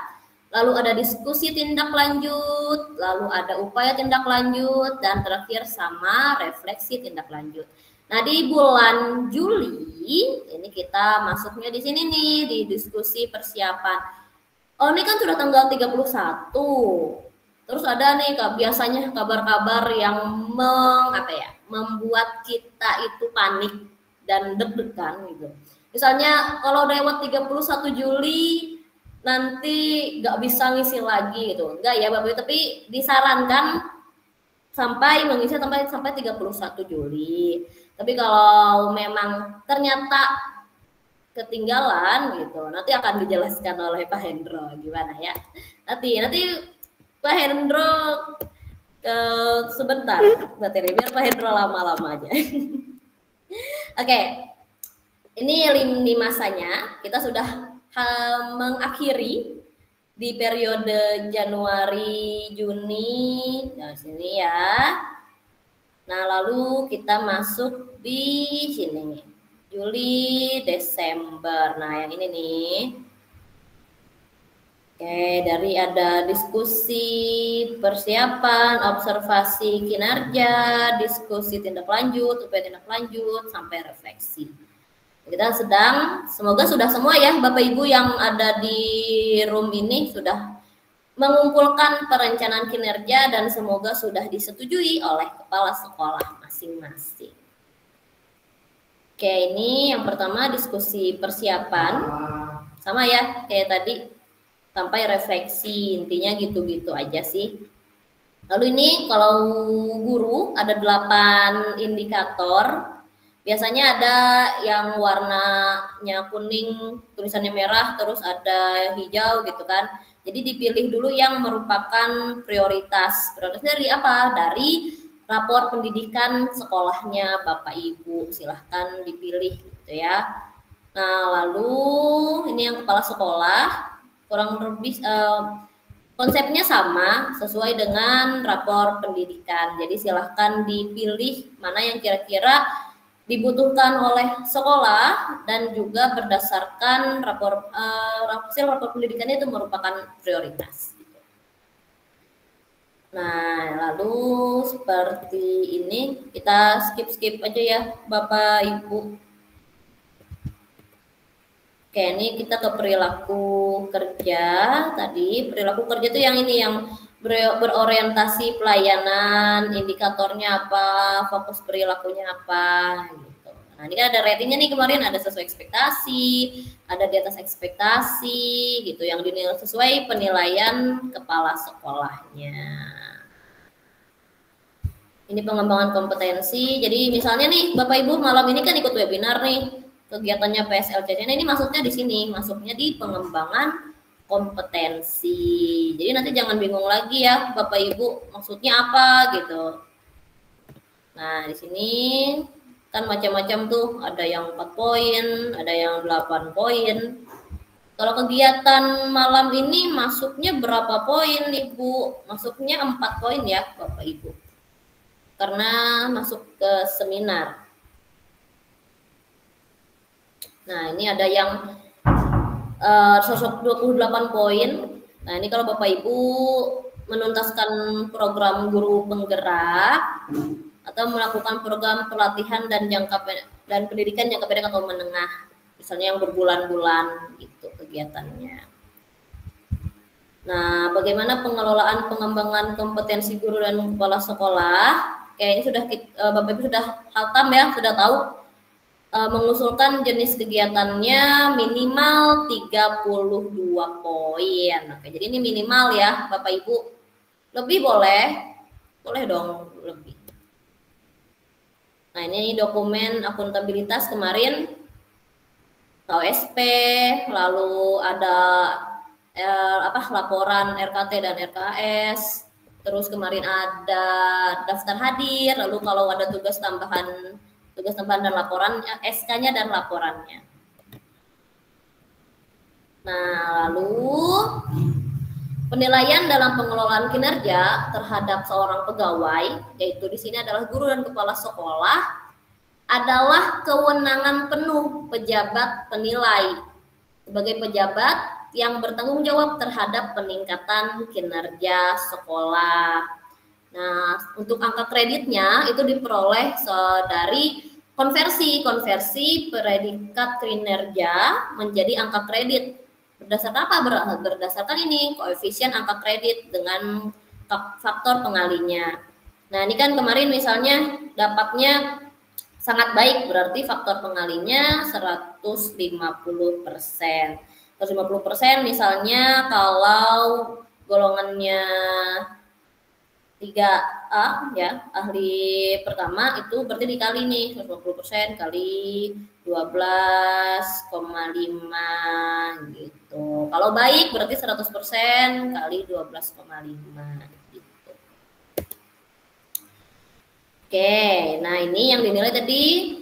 lalu ada diskusi tindak lanjut, lalu ada upaya tindak lanjut, dan terakhir sama refleksi tindak lanjut. Nah, di bulan Juli ini kita masuknya di sini nih di diskusi persiapan. Oh, ini kan sudah tanggal 31. Terus ada nih biasanya kabar-kabar yang membuat kita itu panik dan deg-degan gitu. Misalnya kalau lewat 31 Juli nanti nggak bisa ngisi lagi gitu. Enggak ya Bapak Ibu, tapi disarankan mengisi sampai 31 Juli. Tapi kalau memang ternyata ketinggalan gitu, nanti akan dijelaskan oleh Pak Hendro gimana ya. Nanti Pak Hendro sebentar materi biar Pak Hendro lama-lama aja. Oke. Ini lini masanya kita sudah mengakhiri di periode Januari Juni. Nah, sini ya. Nah, lalu kita masuk di sini. Juli, Desember. Nah, yang ini nih. Oke, dari ada diskusi persiapan, observasi kinerja, diskusi tindak lanjut, upaya tindak lanjut, sampai refleksi. Kita semoga sudah semua ya Bapak Ibu yang ada di room ini sudah mengumpulkan perencanaan kinerja dan semoga sudah disetujui oleh kepala sekolah masing-masing. Oke, ini yang pertama diskusi persiapan. Sama ya, kayak tadi sampai refleksi, intinya gitu-gitu aja sih. Lalu ini kalau guru ada 8 indikator. Biasanya ada yang warnanya kuning, tulisannya merah, terus ada hijau gitu kan. Jadi dipilih dulu yang merupakan prioritas. Prioritas dari apa? Dari rapor pendidikan sekolahnya Bapak Ibu, silahkan dipilih gitu ya. Nah, lalu ini yang kepala sekolah, kurang lebih konsepnya sama sesuai dengan rapor pendidikan. Jadi silahkan dipilih mana yang kira-kira dibutuhkan oleh sekolah dan juga berdasarkan hasil rapor pendidikannya itu merupakan prioritas. Nah, lalu seperti ini kita skip aja ya Bapak Ibu. Oke, ini kita ke perilaku kerja tadi. Perilaku kerja itu yang ini yang berorientasi pelayanan, indikatornya apa, fokus perilakunya apa gitu. Nah, ini kan ada ratingnya nih kemarin, ada sesuai ekspektasi, ada di atas ekspektasi gitu, yang dinilai sesuai penilaian kepala sekolahnya. Ini pengembangan kompetensi. Jadi misalnya nih Bapak Ibu malam ini kan ikut webinar nih, kegiatannya PSLCC. Nah, ini masuknya di sini, masuknya di pengembangan kompetensi. Jadi nanti jangan bingung lagi ya Bapak Ibu maksudnya apa gitu. Nah, di sini kan macam-macam tuh, ada yang 4 poin, ada yang 8 poin. Kalau kegiatan malam ini masuknya berapa poin Ibu? Masuknya 4 poin ya Bapak Ibu. Karena masuk ke seminar. Nah, ini ada yang 28 poin. Nah, ini kalau Bapak Ibu menuntaskan program guru penggerak atau melakukan program pelatihan dan pendidikan jangka pendek atau menengah, misalnya yang berbulan-bulan gitu kegiatannya. Nah, bagaimana pengelolaan pengembangan kompetensi guru dan kepala sekolah? Oke, ini sudah Bapak Ibu sudah hatam ya, sudah tahu. Mengusulkan jenis kegiatannya minimal 32 poin. Oke, jadi ini minimal ya Bapak Ibu. Lebih boleh dong lebih. Nah, ini dokumen akuntabilitas kemarin OSP, lalu ada laporan RKT dan RKS. Terus kemarin ada daftar hadir, lalu kalau ada tugas tambahan dan laporan, SK-nya dan laporannya. Nah, lalu penilaian dalam pengelolaan kinerja terhadap seorang pegawai, yaitu di sini adalah guru dan kepala sekolah, adalah kewenangan penuh pejabat penilai sebagai pejabat yang bertanggung jawab terhadap peningkatan kinerja sekolah. Nah, untuk angka kreditnya itu diperoleh dari konversi predikat kinerja menjadi angka kredit. Berdasarkan apa? Berdasarkan ini koefisien angka kredit dengan faktor pengalinya. Nah, ini kan kemarin misalnya dapatnya sangat baik, berarti faktor pengalinya 150%. 150% misalnya kalau golongannya 3A ya, ahli pertama itu berarti dikali nih 150% kali 12,5 gitu. Kalau baik berarti 100% kali 12,5 gitu. Oke, nah ini yang dinilai tadi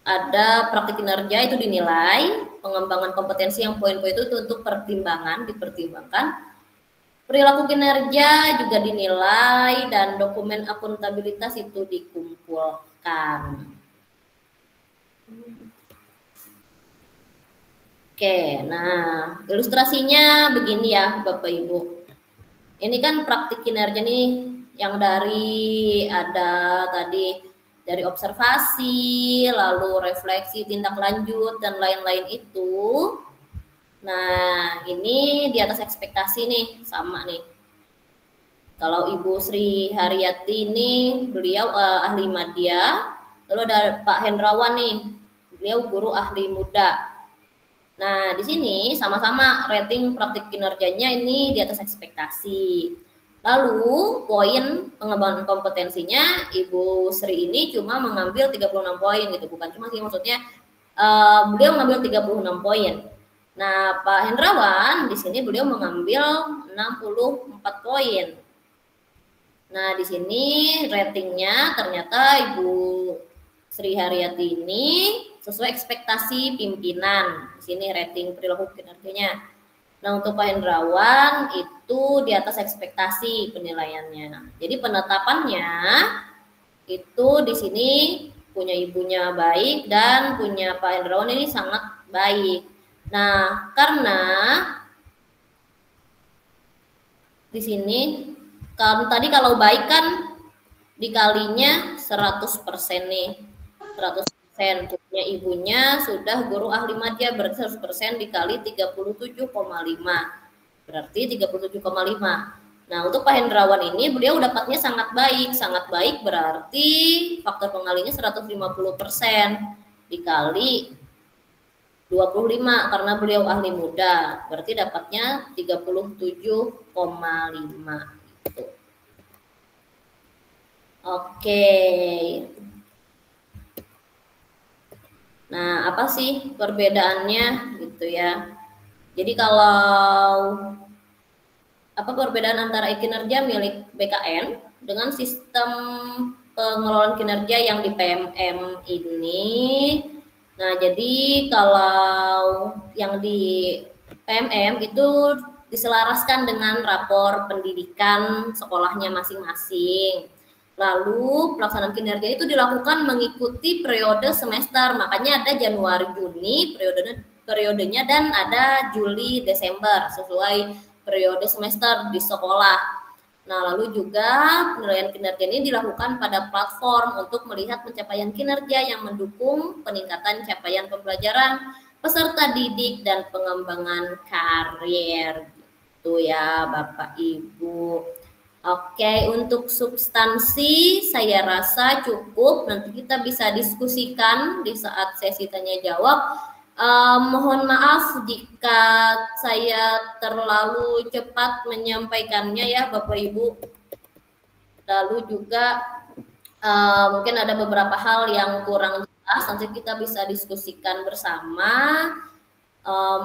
ada praktik kinerja itu dinilai, pengembangan kompetensi yang poin-poin itu untuk dipertimbangkan. Perilaku kinerja juga dinilai dan dokumen akuntabilitas itu dikumpulkan. Oke, nah ilustrasinya begini ya Bapak Ibu. Ini kan praktik kinerja nih yang dari ada tadi dari observasi, lalu refleksi, tindak lanjut dan lain-lain itu. Nah, ini di atas ekspektasi nih, sama nih. Kalau Ibu Sri Haryati ini, beliau ahli madya. Lalu ada Pak Hendrawan nih, beliau guru ahli muda. Nah, di sini sama-sama rating praktik kinerjanya ini di atas ekspektasi. Lalu, poin pengembangan kompetensinya, Ibu Sri ini cuma mengambil 36 poin gitu. Bukan cuma sih, maksudnya beliau mengambil 36 poin. Nah, Pak Hendrawan di sini beliau mengambil 64 poin. Nah, di sini ratingnya ternyata Ibu Sri Haryati ini sesuai ekspektasi pimpinan. Di sini rating perilaku kinerjanya. Nah, untuk Pak Hendrawan itu di atas ekspektasi penilaiannya. Jadi penetapannya itu di sini punya ibunya baik dan punya Pak Hendrawan ini sangat baik. Nah, karena di sini tadi kalau baik kan dikalinya 100% nih. 100%. Punya ibunya sudah guru ahli madya, berarti 100% dikali 37,5. Berarti 37,5. Nah, untuk Pak Hendrawan ini beliau dapatnya sangat baik. Sangat baik berarti faktor pengalinya 150% dikali 25 karena beliau ahli muda, berarti dapatnya 37,5 gitu. Oke. Nah, apa sih perbedaannya gitu ya? Jadi kalau apa perbedaan antara kinerja milik BKN dengan sistem pengelolaan kinerja yang di PMM ini? Nah, jadi kalau yang di PMM itu diselaraskan dengan rapor pendidikan sekolahnya masing-masing. Lalu pelaksanaan kinerja itu dilakukan mengikuti periode semester, makanya ada Januari Juni periodenya dan ada Juli Desember sesuai periode semester di sekolah. Nah, lalu juga penilaian kinerja ini dilakukan pada platform untuk melihat pencapaian kinerja yang mendukung peningkatan capaian pembelajaran peserta didik dan pengembangan karir. Gitu ya, Bapak Ibu. Oke, untuk substansi saya rasa cukup. Nanti kita bisa diskusikan di saat sesi tanya jawab. Mohon maaf jika saya terlalu cepat menyampaikannya ya Bapak Ibu. Lalu juga mungkin ada beberapa hal yang kurang jelas, nanti kita bisa diskusikan bersama.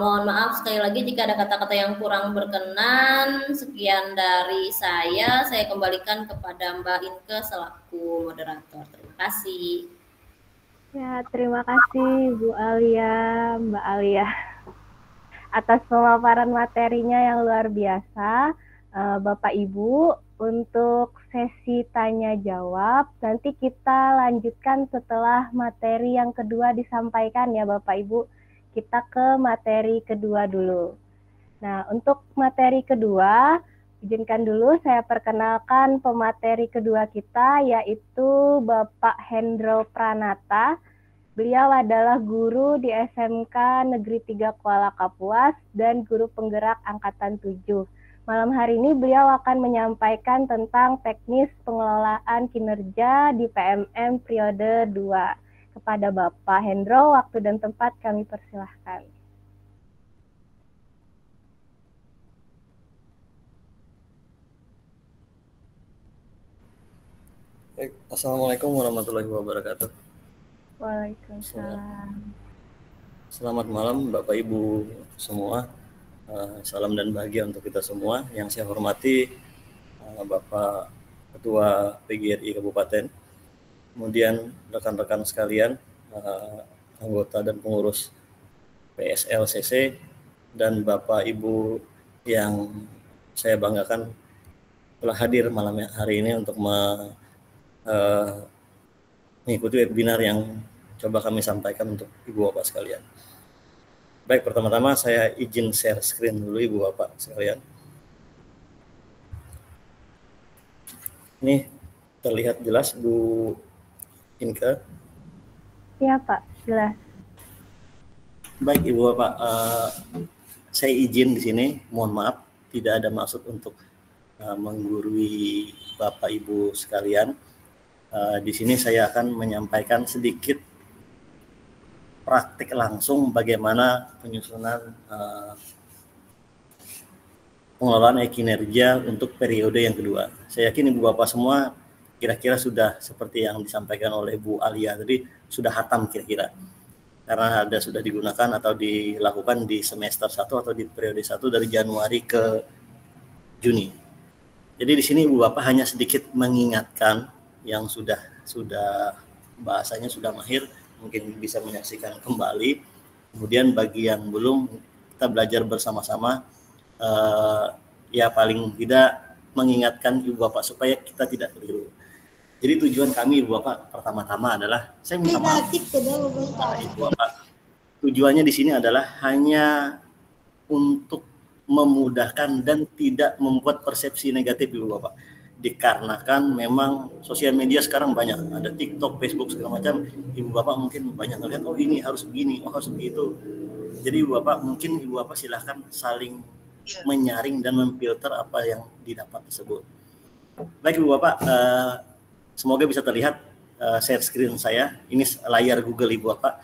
Mohon maaf sekali lagi jika ada kata-kata yang kurang berkenan. Sekian dari saya kembalikan kepada Mbak Inke selaku moderator. Terima kasih. Ya, terima kasih Bu Alia, Mbak Alia, atas pemaparan materinya yang luar biasa. Bapak Ibu, untuk sesi tanya jawab, nanti kita lanjutkan setelah materi yang kedua disampaikan ya Bapak Ibu. Kita ke materi kedua dulu. Nah, untuk materi kedua, izinkan dulu saya perkenalkan pemateri kedua kita, yaitu Bapak Hendro Pranata. Beliau adalah guru di SMK Negeri 3 Kuala Kapuas dan guru penggerak Angkatan 7. Malam hari ini beliau akan menyampaikan tentang teknis pengelolaan kinerja di PMM periode 2. Kepada Bapak Hendro, waktu dan tempat kami persilahkan. Assalamualaikum warahmatullahi wabarakatuh. Waalaikumsalam. Selamat malam Bapak Ibu semua. Salam dan bahagia untuk kita semua. Yang saya hormati Bapak Ketua PGRI Kabupaten, kemudian rekan-rekan sekalian, anggota dan pengurus PSLCC, dan Bapak Ibu yang saya banggakan telah hadir malam hari ini untuk mengikuti webinar yang coba kami sampaikan untuk Ibu Bapak sekalian. Baik, pertama-tama saya izin share screen dulu Ibu Bapak sekalian. Ini terlihat jelas Bu Inka? Iya Pak, jelas. Baik Ibu Bapak, saya izin di sini, mohon maaf tidak ada maksud untuk menggurui Bapak Ibu sekalian. Di sini saya akan menyampaikan sedikit praktik langsung bagaimana penyusunan pengelolaan kinerja untuk periode yang kedua. Saya yakin Ibu Bapak semua kira-kira sudah seperti yang disampaikan oleh Bu Alia tadi, sudah hatam kira-kira. Karena sudah digunakan atau dilakukan di semester 1 atau di periode 1 dari Januari ke Juni. Jadi di sini Ibu Bapak hanya sedikit mengingatkan yang sudah bahasanya sudah mahir, mungkin bisa menyaksikan kembali. Kemudian bagi yang belum, kita belajar bersama-sama, ya paling tidak mengingatkan Ibu Bapak supaya kita tidak keliru. Jadi tujuan kami Ibu Bapak pertama-tama adalah, saya minta maaf Ibu Bapak, tujuannya di sini adalah hanya untuk memudahkan dan tidak membuat persepsi negatif Ibu Bapak. Dikarenakan memang sosial media sekarang banyak, ada TikTok, Facebook segala macam. Ibu Bapak mungkin banyak ngelihat, oh ini harus begini, oh harus begitu. Jadi Ibu Bapak mungkin Ibu Bapak silahkan saling menyaring dan memfilter apa yang didapat tersebut. Baik Ibu Bapak, semoga bisa terlihat share screen saya. Ini layar Google Ibu Bapak.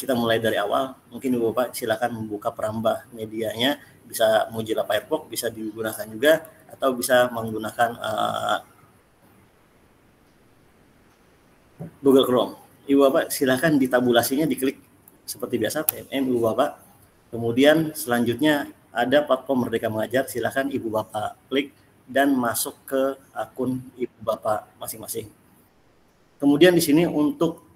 Kita mulai dari awal. Mungkin Ibu Bapak silakan membuka perambah medianya, bisa Mozilla Firefox, bisa digunakan juga, atau bisa menggunakan Google Chrome. Ibu Bapak silakan ditabulasinya, diklik seperti biasa PMM Ibu Bapak. Kemudian selanjutnya ada platform Merdeka Mengajar, silakan Ibu Bapak klik dan masuk ke akun Ibu Bapak masing-masing. Kemudian di sini untuk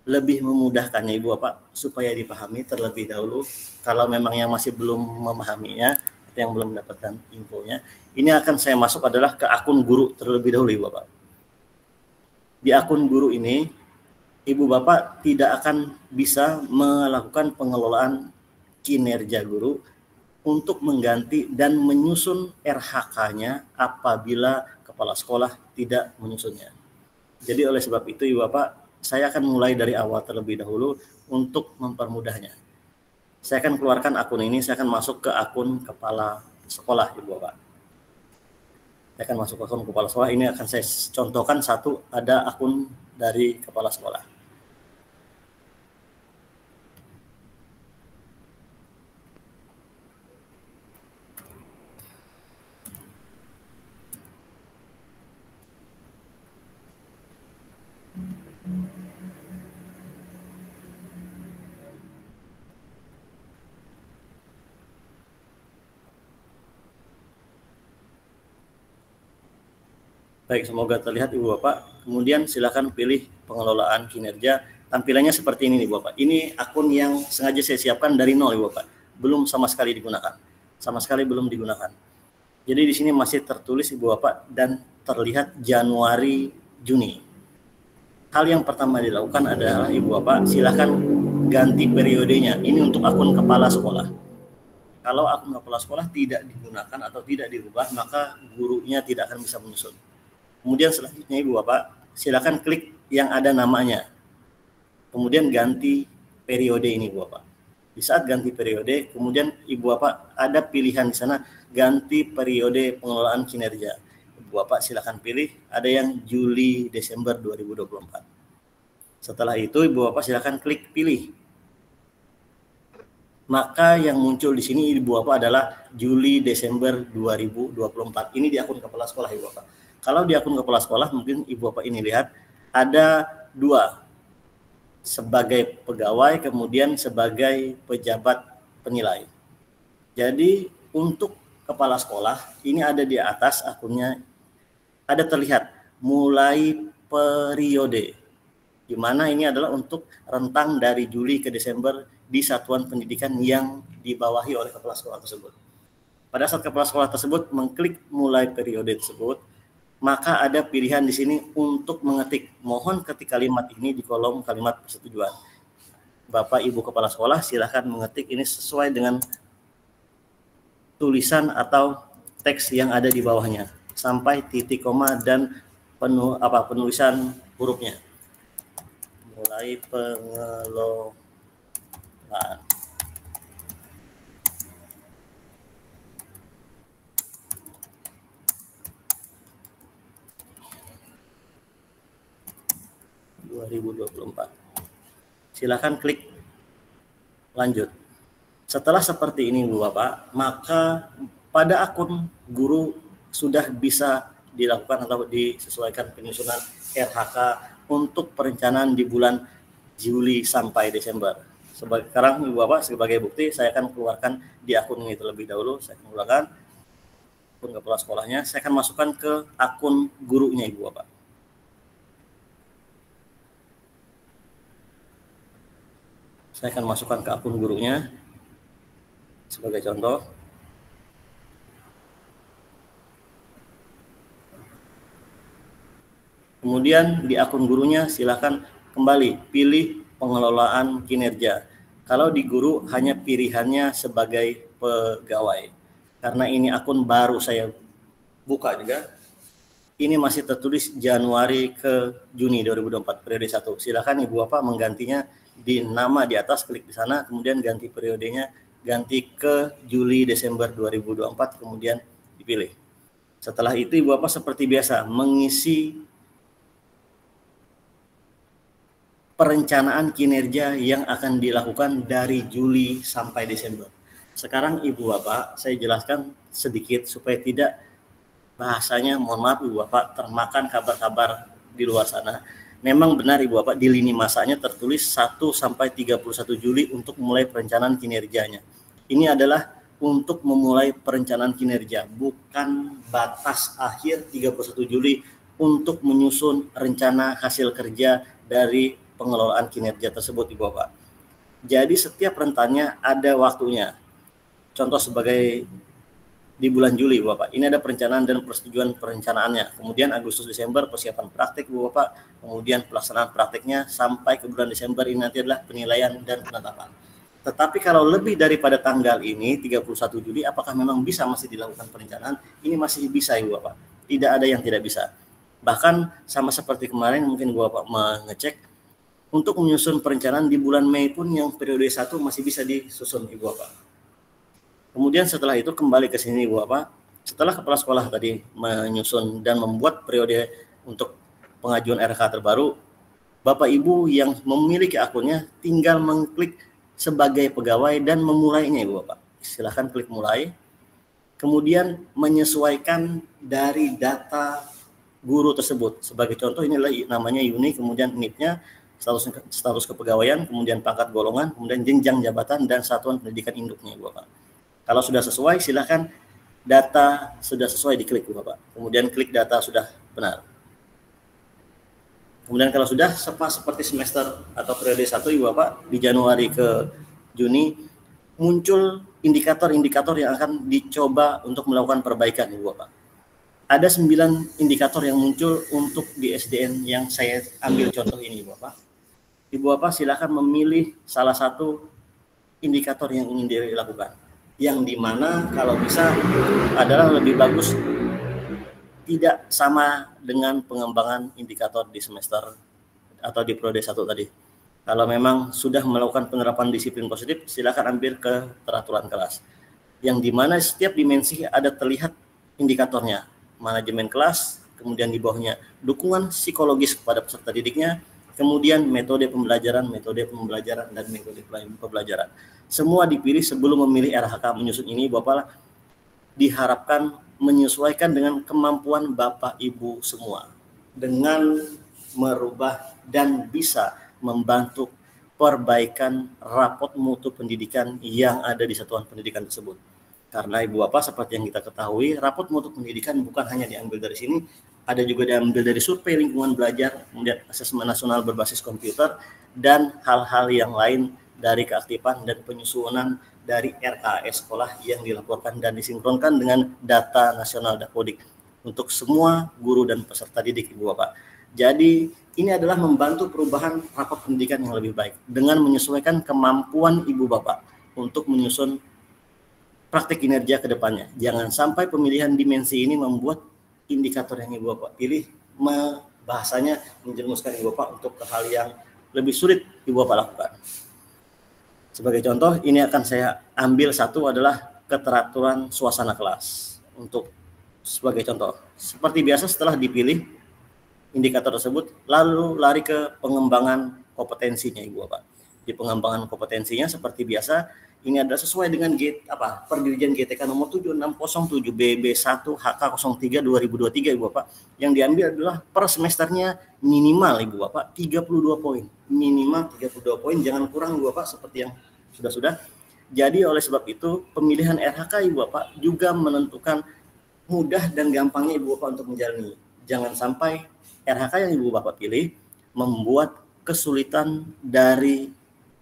lebih memudahkannya Ibu Bapak supaya dipahami terlebih dahulu, kalau memang yang masih belum memahaminya, yang belum mendapatkan infonya, ini akan saya masuk adalah ke akun guru terlebih dahulu Ibu Bapak. Di akun guru ini, Ibu Bapak tidak akan bisa melakukan pengelolaan kinerja guru untuk mengganti dan menyusun RHK-nya apabila kepala sekolah tidak menyusunnya. Jadi oleh sebab itu Ibu Bapak, saya akan mulai dari awal terlebih dahulu untuk mempermudahnya. Saya akan keluarkan akun ini, saya akan masuk ke akun kepala sekolah Ibu Bapak. Saya akan masuk ke akun kepala sekolah, ini akan saya contohkan satu, ada akun dari kepala sekolah. Baik, semoga terlihat Ibu Bapak. Kemudian silakan pilih pengelolaan kinerja. Tampilannya seperti ini Ibu Bapak. Ini akun yang sengaja saya siapkan dari nol Ibu Bapak. Belum sama sekali digunakan. Sama sekali belum digunakan. Jadi di sini masih tertulis Ibu Bapak dan terlihat Januari, Juni. Hal yang pertama dilakukan adalah Ibu Bapak silakan ganti periodenya. Ini untuk akun kepala sekolah. Kalau akun kepala sekolah tidak digunakan atau tidak dirubah, maka gurunya tidak akan bisa menyusun. Kemudian selanjutnya Ibu Bapak silakan klik yang ada namanya. Kemudian ganti periode ini Ibu Bapak. Di saat ganti periode, kemudian Ibu Bapak ada pilihan di sana ganti periode pengelolaan kinerja. Ibu Bapak silakan pilih, ada yang Juli Desember 2024. Setelah itu Ibu Bapak silakan klik pilih. Maka yang muncul di sini Ibu Bapak adalah Juli Desember 2024. Ini di akun kepala sekolah Ibu Bapak. Kalau di akun kepala sekolah mungkin Ibu Bapak ini lihat ada dua, sebagai pegawai kemudian sebagai pejabat penilai. Jadi untuk kepala sekolah ini ada di atas akunnya, ada terlihat mulai periode, di mana ini adalah untuk rentang dari Juli ke Desember di satuan pendidikan yang dibawahi oleh kepala sekolah tersebut. Pada saat kepala sekolah tersebut mengklik mulai periode tersebut, maka ada pilihan di sini untuk mengetik. Mohon ketik kalimat ini di kolom kalimat persetujuan. Bapak Ibu kepala sekolah silakan mengetik ini sesuai dengan tulisan atau teks yang ada di bawahnya sampai titik koma dan penulisan hurufnya. Mulai pengelolaan. 2024. Silakan klik lanjut. Setelah seperti ini Bu Bapak, maka pada akun guru sudah bisa dilakukan atau disesuaikan penyusunan RHK untuk perencanaan di bulan Juli sampai Desember. Sekarang Ibu Bapak sebagai bukti saya akan keluarkan di akun ini terlebih dahulu. Saya akan keluarkan akun kepala sekolahnya. Saya akan masukkan ke akun gurunya Ibu Bapak. Saya akan masukkan ke akun gurunya sebagai contoh. Kemudian di akun gurunya silakan kembali pilih pengelolaan kinerja. Kalau di guru hanya pilihannya sebagai pegawai. Karena ini akun baru saya buka juga. Ini masih tertulis Januari ke Juni 2024 periode 1. Silakan Ibu Bapak menggantinya di nama di atas, klik di sana, kemudian ganti periodenya, ganti ke Juli Desember 2024, kemudian dipilih. Setelah itu Ibu Bapak seperti biasa mengisi perencanaan kinerja yang akan dilakukan dari Juli sampai Desember. Sekarang Ibu Bapak saya jelaskan sedikit supaya tidak bahasanya, mohon maaf Ibu Bapak, termakan kabar-kabar di luar sana. Memang benar Ibu Bapak di lini masanya tertulis 1 sampai 31 Juli untuk mulai perencanaan kinerjanya. Ini adalah untuk memulai perencanaan kinerja, bukan batas akhir 31 Juli untuk menyusun rencana hasil kerja dari pengelolaan kinerja tersebut Ibu Bapak. Jadi setiap rentannya ada waktunya. Contoh sebagai di bulan Juli Bapak, ini ada perencanaan dan persetujuan perencanaannya. Kemudian Agustus Desember persiapan praktik Bapak, kemudian pelaksanaan praktiknya sampai ke bulan Desember ini nanti adalah penilaian dan penetapan. Tetapi kalau lebih daripada tanggal ini 31 Juli apakah memang bisa masih dilakukan perencanaan? Ini masih bisa Ibu Bapak. Tidak ada yang tidak bisa. Bahkan sama seperti kemarin mungkin Ibu Bapak mengecek untuk menyusun perencanaan di bulan Mei pun yang periode 1 masih bisa disusun Ibu Bapak. Kemudian setelah itu kembali ke sini Ibu Bapak, setelah kepala sekolah tadi menyusun dan membuat periode untuk pengajuan RHK terbaru, Bapak Ibu yang memiliki akunnya tinggal mengklik sebagai pegawai dan memulainya Ibu Bapak. Silahkan klik mulai, kemudian menyesuaikan dari data guru tersebut. Sebagai contoh ini adalah namanya Yuni, kemudian NIP-nya, status kepegawaian, kemudian pangkat golongan, kemudian jenjang jabatan dan satuan pendidikan induknya Ibu Bapak. Kalau sudah sesuai, silakan data sudah sesuai diklik Bapak. Kemudian klik data sudah benar. Kemudian kalau sudah seperti semester atau periode 1 Ibu Bapak, di Januari ke Juni, muncul indikator-indikator yang akan dicoba untuk melakukan perbaikan Ibu Bapak. Ada 9 indikator yang muncul untuk di SDN yang saya ambil contoh ini Ibu Bapak. Ibu Bapak silakan memilih salah satu indikator yang ingin dilakukan. Yang dimana kalau bisa adalah lebih bagus tidak sama dengan pengembangan indikator di semester atau di periode 1 tadi. Kalau memang sudah melakukan penerapan disiplin positif, silakan ambil ke peraturan kelas. Yang dimana setiap dimensi ada terlihat indikatornya, manajemen kelas, kemudian di bawahnya dukungan psikologis kepada peserta didiknya, kemudian metode pembelajaran, dan metode pembelajaran. Semua dipilih sebelum memilih RHK menyusun ini, Bapak diharapkan menyesuaikan dengan kemampuan Bapak Ibu semua, dengan merubah dan bisa membantu perbaikan rapot mutu pendidikan yang ada di satuan pendidikan tersebut. Karena Ibu Bapak seperti yang kita ketahui, rapot mutu pendidikan bukan hanya diambil dari sini, ada juga diambil dari survei lingkungan belajar, kemudian asesmen nasional berbasis komputer, dan hal-hal yang lain dari keaktifan dan penyusunan dari RAS sekolah yang dilaporkan dan disinkronkan dengan data nasional Dapodik untuk semua guru dan peserta didik, Ibu Bapak. Jadi ini adalah membantu perubahan rapot pendidikan yang lebih baik dengan menyesuaikan kemampuan Ibu Bapak untuk menyusun praktik kinerja ke depannya. Jangan sampai pemilihan dimensi ini membuat indikator yang Ibu Bapak pilih bahasanya menjerumuskan Ibu Bapak untuk hal yang lebih sulit Ibu Bapak lakukan. Sebagai contoh, ini akan saya ambil satu adalah keteraturan suasana kelas. Untuk sebagai contoh, seperti biasa setelah dipilih indikator tersebut, lalu lari ke pengembangan kompetensinya Ibu Bapak. Di pengembangan kompetensinya seperti biasa, ini adalah sesuai dengan Perdirjen GTK nomor 7607 BB1 HK03 2023 Ibu Bapak. Yang diambil adalah per semesternya minimal Ibu Bapak 32 poin. Minimal 32 poin, jangan kurang Ibu Bapak seperti yang sudah-sudah. Jadi oleh sebab itu pemilihan RHK Ibu Bapak juga menentukan mudah dan gampangnya Ibu Bapak untuk menjalani. Jangan sampai RHK yang Ibu Bapak pilih membuat kesulitan dari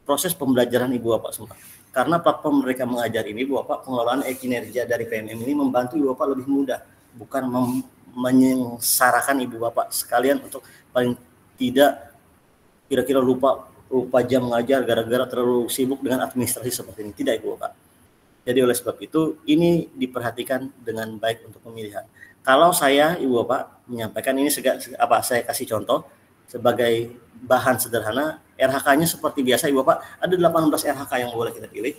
proses pembelajaran Ibu Bapak semua. Karena platform mereka mengajar ini, Ibu Bapak, pengelolaan kinerja dari PMM ini membantu Ibu Bapak lebih mudah, bukan menyengsarakan Ibu Bapak sekalian untuk paling tidak kira-kira lupa jam mengajar gara-gara terlalu sibuk dengan administrasi seperti ini. Tidak Ibu Bapak. Jadi oleh sebab itu ini diperhatikan dengan baik untuk pemilihan. Kalau saya Ibu Bapak menyampaikan ini saya kasih contoh sebagai bahan sederhana, RHK-nya seperti biasa Ibu Bapak, ada 18 RHK yang boleh kita pilih.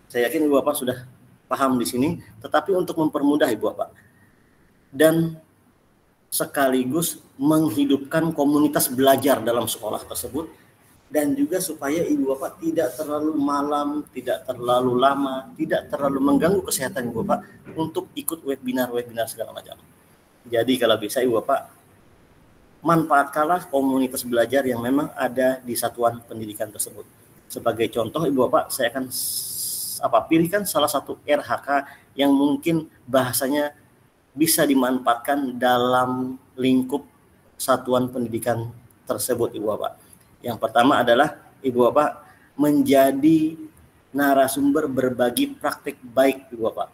Saya yakin Ibu Bapak sudah paham di sini, tetapi untuk mempermudah Ibu Bapak dan sekaligus menghidupkan komunitas belajar dalam sekolah tersebut, dan juga supaya Ibu Bapak tidak terlalu malam, tidak terlalu lama, tidak terlalu mengganggu kesehatan Ibu Bapak untuk ikut webinar segala macam. Jadi kalau bisa Ibu Bapak manfaatkanlah komunitas belajar yang memang ada di satuan pendidikan tersebut. Sebagai contoh Ibu Bapak, saya akan pilihkan salah satu RHK yang mungkin bahasanya bisa dimanfaatkan dalam lingkup satuan pendidikan tersebut Ibu Bapak. Yang pertama adalah Ibu Bapak menjadi narasumber berbagi praktik baik Ibu Bapak.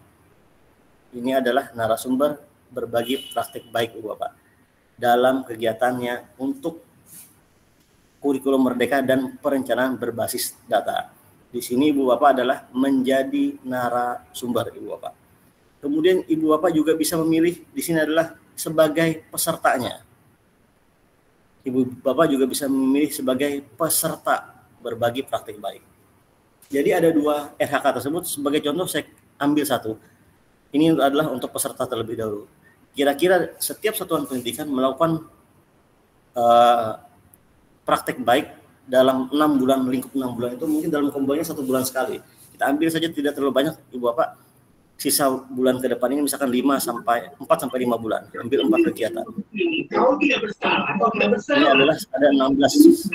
Ini adalah narasumber berbagi praktik baik Ibu Bapak dalam kegiatannya untuk kurikulum merdeka dan perencanaan berbasis data. Di sini Ibu Bapak adalah menjadi narasumber Ibu Bapak. Kemudian Ibu Bapak juga bisa memilih di sini adalah sebagai pesertanya. Ibu Bapak juga bisa memilih sebagai peserta berbagi praktik baik. Jadi ada 2 RHK tersebut. Sebagai contoh saya ambil satu. Ini adalah untuk peserta terlebih dahulu. Kira-kira setiap satuan pendidikan melakukan praktik baik dalam 6 bulan, lingkup 6 bulan itu mungkin dalam kombonya 1 bulan sekali. Kita ambil saja tidak terlalu banyak Ibu Bapak. Sisa bulan ke depan ini misalkan 4 sampai 5 bulan, ambil 4 kegiatan. Ini adalah ada 16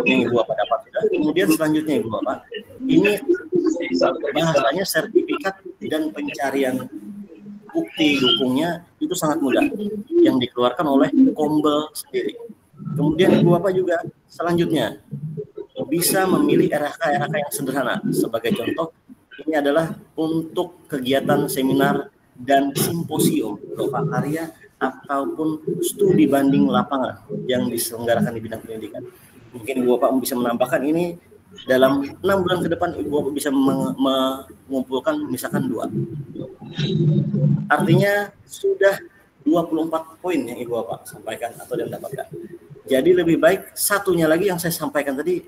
yang Ibu Bapak dapat. Kemudian selanjutnya Ibu Bapak, ini bahasanya sertifikat dan pencarian bukti dukungnya itu sangat mudah, yang dikeluarkan oleh Kombel sendiri. Kemudian Ibu Bapak juga selanjutnya bisa memilih RHK yang sederhana. Sebagai contoh, ini adalah untuk kegiatan seminar dan simposium berupa karya ataupun studi banding lapangan yang diselenggarakan di bidang pendidikan. Mungkin Ibu Bapak bisa menambahkan ini dalam 6 bulan ke depan Ibu Bapak bisa mengumpulkan misalkan 2. Artinya sudah 24 poin yang Ibu Bapak sampaikan atau yang dapatkan. Jadi lebih baik satunya lagi yang saya sampaikan tadi,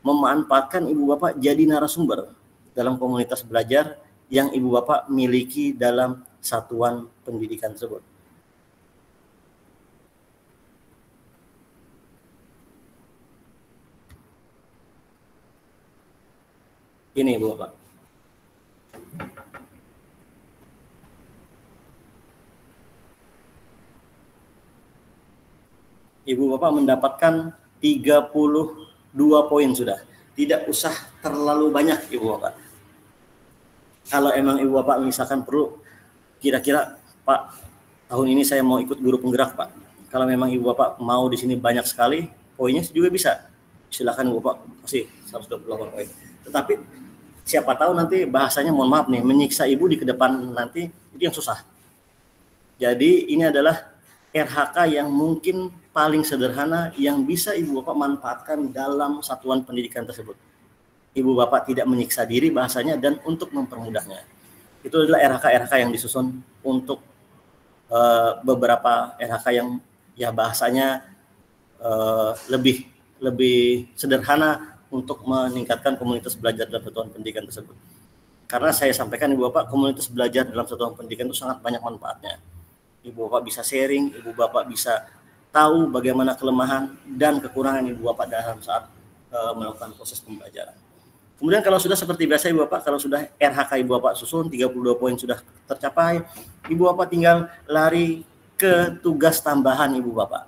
memanfaatkan ibu bapak jadi narasumber dalam komunitas belajar yang ibu bapak miliki dalam satuan pendidikan tersebut. Ini ibu bapak. Ibu bapak mendapatkan 32 poin sudah. Tidak usah terlalu banyak ibu bapak. Kalau emang ibu bapak misalkan perlu, kira-kira Pak, tahun ini saya mau ikut guru penggerak Pak. Kalau memang ibu bapak mau di sini banyak sekali, poinnya juga bisa. Silakan ibu bapak kasih 128 poin. Tetapi siapa tahu nanti bahasanya, mohon maaf nih, menyiksa ibu di kedepan nanti, itu yang susah. Jadi ini adalah RHK yang mungkin paling sederhana yang bisa ibu bapak manfaatkan dalam satuan pendidikan tersebut. Ibu bapak tidak menyiksa diri bahasanya dan untuk mempermudahnya. Itu adalah RHK yang disusun untuk beberapa RHK yang ya bahasanya lebih sederhana untuk meningkatkan komunitas belajar dalam satuan pendidikan tersebut. Karena saya sampaikan ibu bapak, komunitas belajar dalam satuan pendidikan itu sangat banyak manfaatnya. Ibu bapak bisa sharing, ibu bapak bisa tahu bagaimana kelemahan dan kekurangan ibu bapak dalam saat melakukan proses pembelajaran. Kemudian kalau sudah seperti biasa ibu bapak, kalau sudah RHK ibu bapak susun 32 poin sudah tercapai, ibu bapak tinggal lari ke tugas tambahan ibu bapak.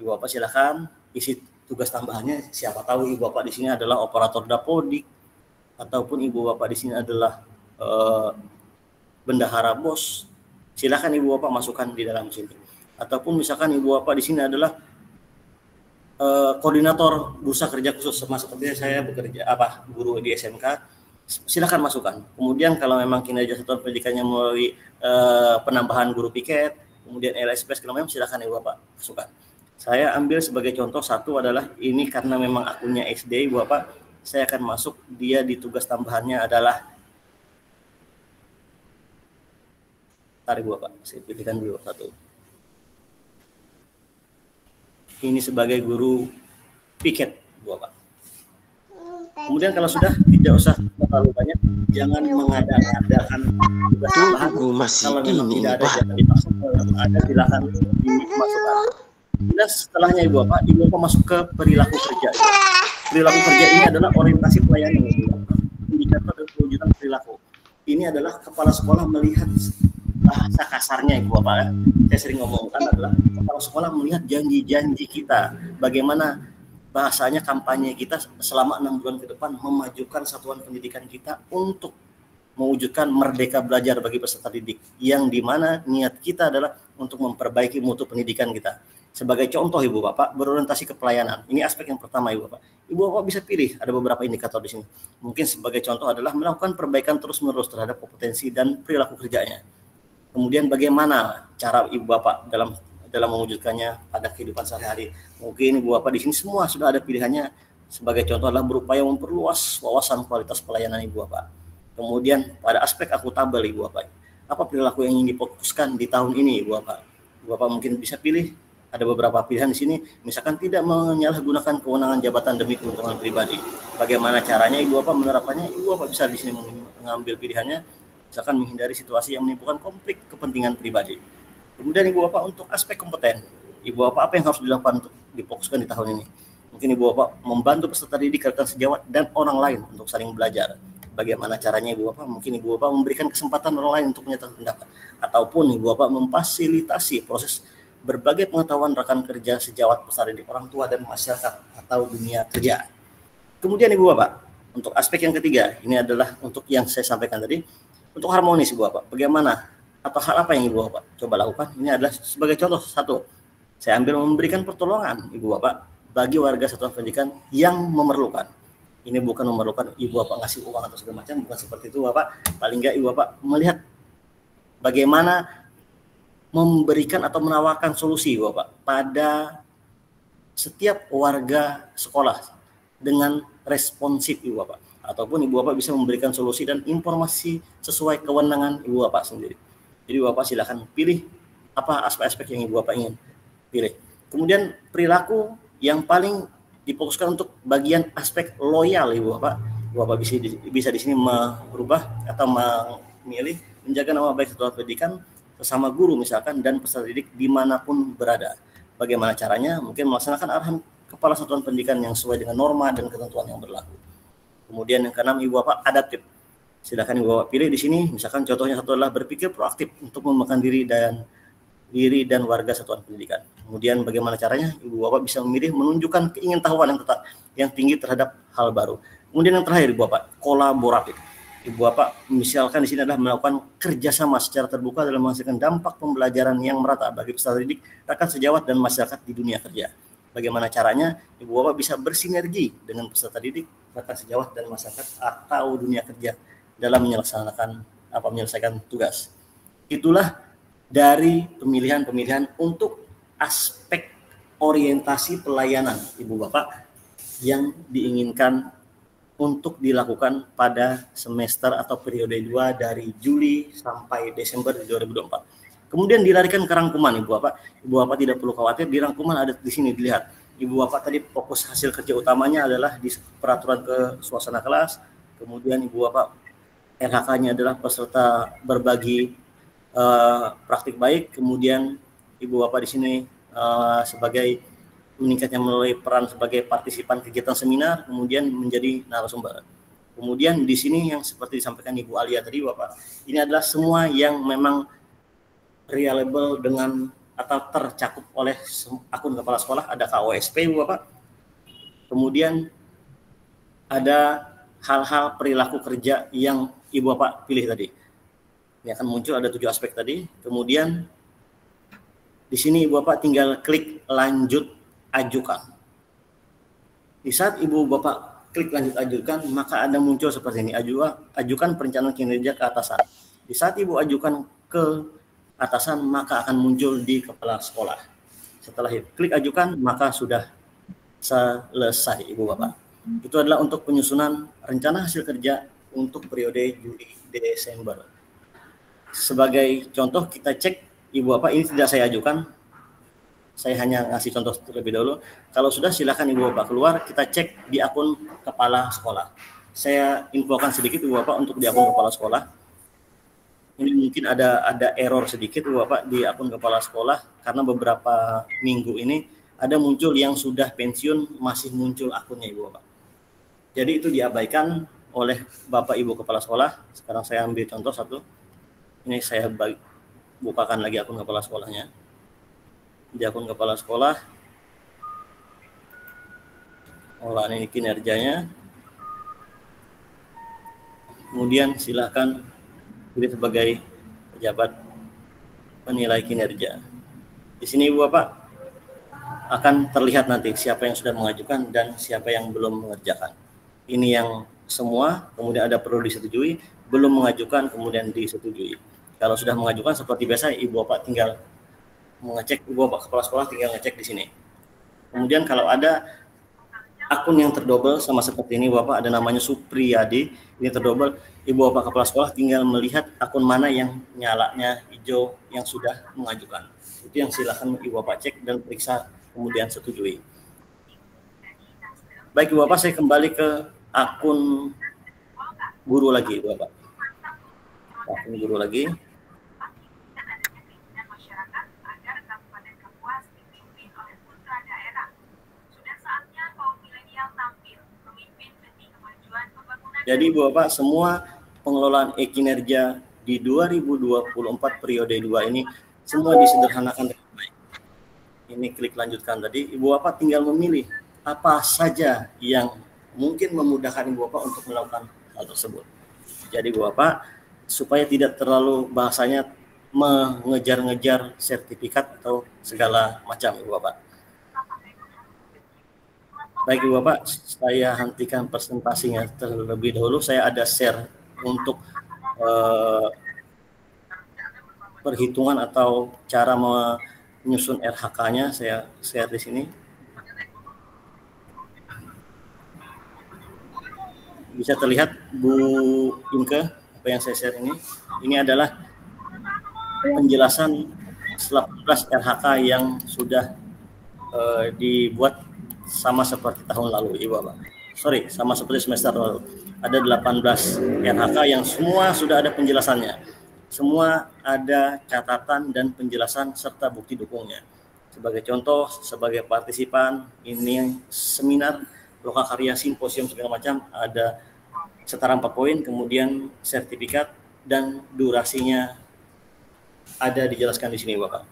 Ibu bapak silakan isi tugas tambahannya. Siapa tahu ibu bapak di sini adalah operator dapodik, ataupun ibu bapak di sini adalah bendahara BOS. Silakan ibu bapak masukkan di dalam sini. Ataupun misalkan ibu bapak di sini adalah koordinator bursa kerja khusus, sama seperti saya bekerja guru di SMK, silakan masukkan. Kemudian kalau memang kinerja satuan pendidikannya melalui penambahan guru piket, kemudian LSP segala macam, silakan ibu bapak masukkan. Saya ambil sebagai contoh satu adalah ini, karena memang akunnya SD ibu bapak, saya akan masuk, dia di tugas tambahannya adalah tarik ibu bapak, saya pilihkan dulu satu. Ini sebagai guru piket ibu bapak. Kemudian kalau sudah, tidak usah terlalu banyak, jangan mengada-adakan tugas tambahan. Kalau memang tidak ada, jangan dipaksa. Kalau ada, silakan dimasukkan. Kemudian setelahnya ibu bapak masuk ke perilaku kerja. Perilaku kerja ini adalah orientasi pelayanan ibu bapak, indikator dan perwujudan perilaku. Ini adalah kepala sekolah melihat bahasa kasarnya ibu bapak. Saya sering ngomongkan adalah kepala sekolah melihat janji-janji kita, bagaimana bahasanya kampanye kita selama 6 bulan ke depan memajukan satuan pendidikan kita untuk mewujudkan merdeka belajar bagi peserta didik, yang dimana niat kita adalah untuk memperbaiki mutu pendidikan kita. Sebagai contoh ibu bapak, berorientasi ke pelayanan. Ini aspek yang pertama ibu bapak. Ibu bapak bisa pilih, ada beberapa indikator di sini. Mungkin sebagai contoh adalah melakukan perbaikan terus-menerus terhadap kompetensi dan perilaku kerjanya. Kemudian bagaimana cara ibu bapak dalam mewujudkannya pada kehidupan sehari-hari. Mungkin ibu bapak di sini semua sudah ada pilihannya. Sebagai contoh adalah berupaya memperluas wawasan kualitas pelayanan ibu bapak. Kemudian pada aspek akuntabel ibu bapak, apa perilaku yang ingin difokuskan di tahun ini ibu bapak? Ibu bapak mungkin bisa pilih, ada beberapa pilihan di sini. Misalkan tidak menyalahgunakan kewenangan jabatan demi keuntungan pribadi. Bagaimana caranya ibu bapak menerapkannya? Ibu bapak bisa di sini mengambil pilihannya. Misalkan menghindari situasi yang menimbulkan konflik kepentingan pribadi. Kemudian ibu bapak untuk aspek kompeten, ibu bapak apa yang harus dilakukan untuk difokuskan di tahun ini? Mungkin ibu bapak membantu peserta didik, rekan sejawat dan orang lain untuk saling belajar. Bagaimana caranya ibu bapak? Mungkin ibu bapak memberikan kesempatan orang lain untuk menyatakan pendapat, ataupun ibu bapak memfasilitasi proses berbagai pengetahuan rekan kerja sejawat peserta didik, orang tua dan masyarakat atau dunia kerja. Kemudian ibu bapak untuk aspek yang ketiga, ini adalah untuk yang saya sampaikan tadi, untuk harmonis ibu bapak. Bagaimana atau hal apa yang ibu bapak coba lakukan? Ini adalah sebagai contoh satu, saya ambil memberikan pertolongan ibu bapak bagi warga satuan pendidikan yang memerlukan. Ini bukan memerlukan ibu bapak ngasih uang atau segala macam, bukan seperti itu bapak. Paling enggak ibu bapak melihat bagaimana memberikan atau menawarkan solusi ibu bapak pada setiap warga sekolah dengan responsif ibu bapak. Ataupun ibu bapak bisa memberikan solusi dan informasi sesuai kewenangan ibu bapak sendiri. Jadi bapak silakan pilih apa aspek-aspek yang ibu bapak ingin pilih. Kemudian perilaku yang paling difokuskan untuk bagian aspek loyal, Ibu Bapak. Ibu Bapak bisa di sini merubah atau memilih menjaga nama baik satuan pendidikan sesama guru misalkan dan peserta didik dimanapun berada. Bagaimana caranya? Mungkin melaksanakan arahan kepala satuan pendidikan yang sesuai dengan norma dan ketentuan yang berlaku. Kemudian yang keenam, Ibu Bapak adaptif. Silakan Ibu Bapak pilih di sini. Misalkan contohnya satu adalah berpikir proaktif untuk mengembangkan diri dan warga satuan pendidikan. Kemudian bagaimana caranya? Ibu Bapak bisa memilih menunjukkan keingintahuan yang tinggi terhadap hal baru. Kemudian yang terakhir, Ibu Bapak, kolaboratif. Ibu Bapak misalkan di sini adalah melakukan kerjasama secara terbuka dalam menghasilkan dampak pembelajaran yang merata bagi peserta didik, rekan sejawat dan masyarakat di dunia kerja. Bagaimana caranya? Ibu Bapak bisa bersinergi dengan peserta didik, rekan sejawat dan masyarakat atau dunia kerja dalam menyelesaikan tugas. Itulah dari pemilihan-pemilihan untuk aspek orientasi pelayanan Ibu Bapak yang diinginkan untuk dilakukan pada semester atau periode 2 dari Juli sampai Desember 2024. Kemudian dilarikan ke rangkuman Ibu Bapak. Ibu Bapak tidak perlu khawatir, di rangkuman ada di sini dilihat. Ibu Bapak tadi fokus hasil kerja utamanya adalah di peraturan ke suasana kelas. Kemudian Ibu Bapak LHK-nya adalah peserta berbagi praktik baik. Kemudian Ibu Bapak di sini sebagai meningkatnya melalui peran sebagai partisipan kegiatan seminar, kemudian menjadi narasumber. Kemudian di sini yang seperti disampaikan Ibu Alia tadi, Bapak, ini adalah semua yang memang reliable dengan atau tercakup oleh akun kepala sekolah. Ada KOSP, Ibu Bapak. Kemudian ada hal-hal perilaku kerja yang Ibu Bapak pilih tadi. Ini akan muncul, ada 7 aspek tadi. Kemudian di sini Ibu Bapak tinggal klik lanjut ajukan. Di saat Ibu Bapak klik lanjut ajukan, maka ada muncul seperti ini, ajukan perencanaan kinerja ke atasan. Di saat Ibu ajukan ke atasan, maka akan muncul di kepala sekolah. Setelah klik ajukan, maka sudah selesai Ibu Bapak. Itu adalah untuk penyusunan rencana hasil kerja untuk periode Juli-Desember. Sebagai contoh kita cek, Ibu Bapak, ini tidak saya ajukan, saya hanya ngasih contoh terlebih dahulu. Kalau sudah silakan Ibu Bapak keluar, kita cek di akun kepala sekolah. Saya infokan sedikit Ibu Bapak untuk di akun kepala sekolah. Ini mungkin ada error sedikit Ibu Bapak di akun kepala sekolah karena beberapa minggu ini ada muncul yang sudah pensiun masih muncul akunnya Ibu Bapak. Jadi itu diabaikan oleh Bapak Ibu kepala sekolah. Sekarang saya ambil contoh satu. Ini saya bukakan lagi akun kepala sekolahnya. Di akun kepala sekolah, ini kinerjanya. Kemudian silakan pilih sebagai pejabat penilai kinerja. Di sini Ibu Bapak akan terlihat nanti siapa yang sudah mengajukan dan siapa yang belum mengerjakan. Ini yang semua, kemudian ada perlu disetujui, belum mengajukan, kemudian disetujui. Kalau sudah mengajukan seperti biasa, Ibu Bapak tinggal mengecek, Ibu Bapak kepala sekolah tinggal ngecek di sini. Kemudian kalau ada akun yang terdobel sama seperti ini, Bapak ada namanya Supriyadi, ini terdobel, Ibu Bapak kepala sekolah tinggal melihat akun mana yang nyalanya hijau yang sudah mengajukan. Itu yang silakan Ibu Bapak cek dan periksa, kemudian setujui. Baik Ibu Bapak, saya kembali ke akun guru lagi, Ibu Bapak. Akun guru lagi. Jadi Ibu Bapak, semua pengelolaan e-kinerja di 2024 periode 2 ini semua disederhanakan dengan baik. Ini klik lanjutkan tadi, Ibu Bapak tinggal memilih apa saja yang mungkin memudahkan Ibu Bapak untuk melakukan hal tersebut. Jadi Ibu Bapak, supaya tidak terlalu bahasanya mengejar-ngejar sertifikat atau segala macam Ibu Bapak. Baik Ibu Bapak, saya hentikan presentasinya terlebih dahulu. Saya ada share untuk perhitungan atau cara menyusun RHK-nya. Saya share di sini. Bisa terlihat Bu Inke apa yang saya share ini. Ini adalah penjelasan 18 RHK yang sudah dibuat sama seperti tahun lalu, Ibu Bapak. Sorry, sama seperti semester lalu. Ada 18 RHK yang semua sudah ada penjelasannya. Semua ada catatan dan penjelasan serta bukti dukungnya. Sebagai contoh, sebagai partisipan, ini seminar, lokakarya, simposium, segala macam, ada setara 4 poin, kemudian sertifikat dan durasinya ada dijelaskan di sini, Bapak.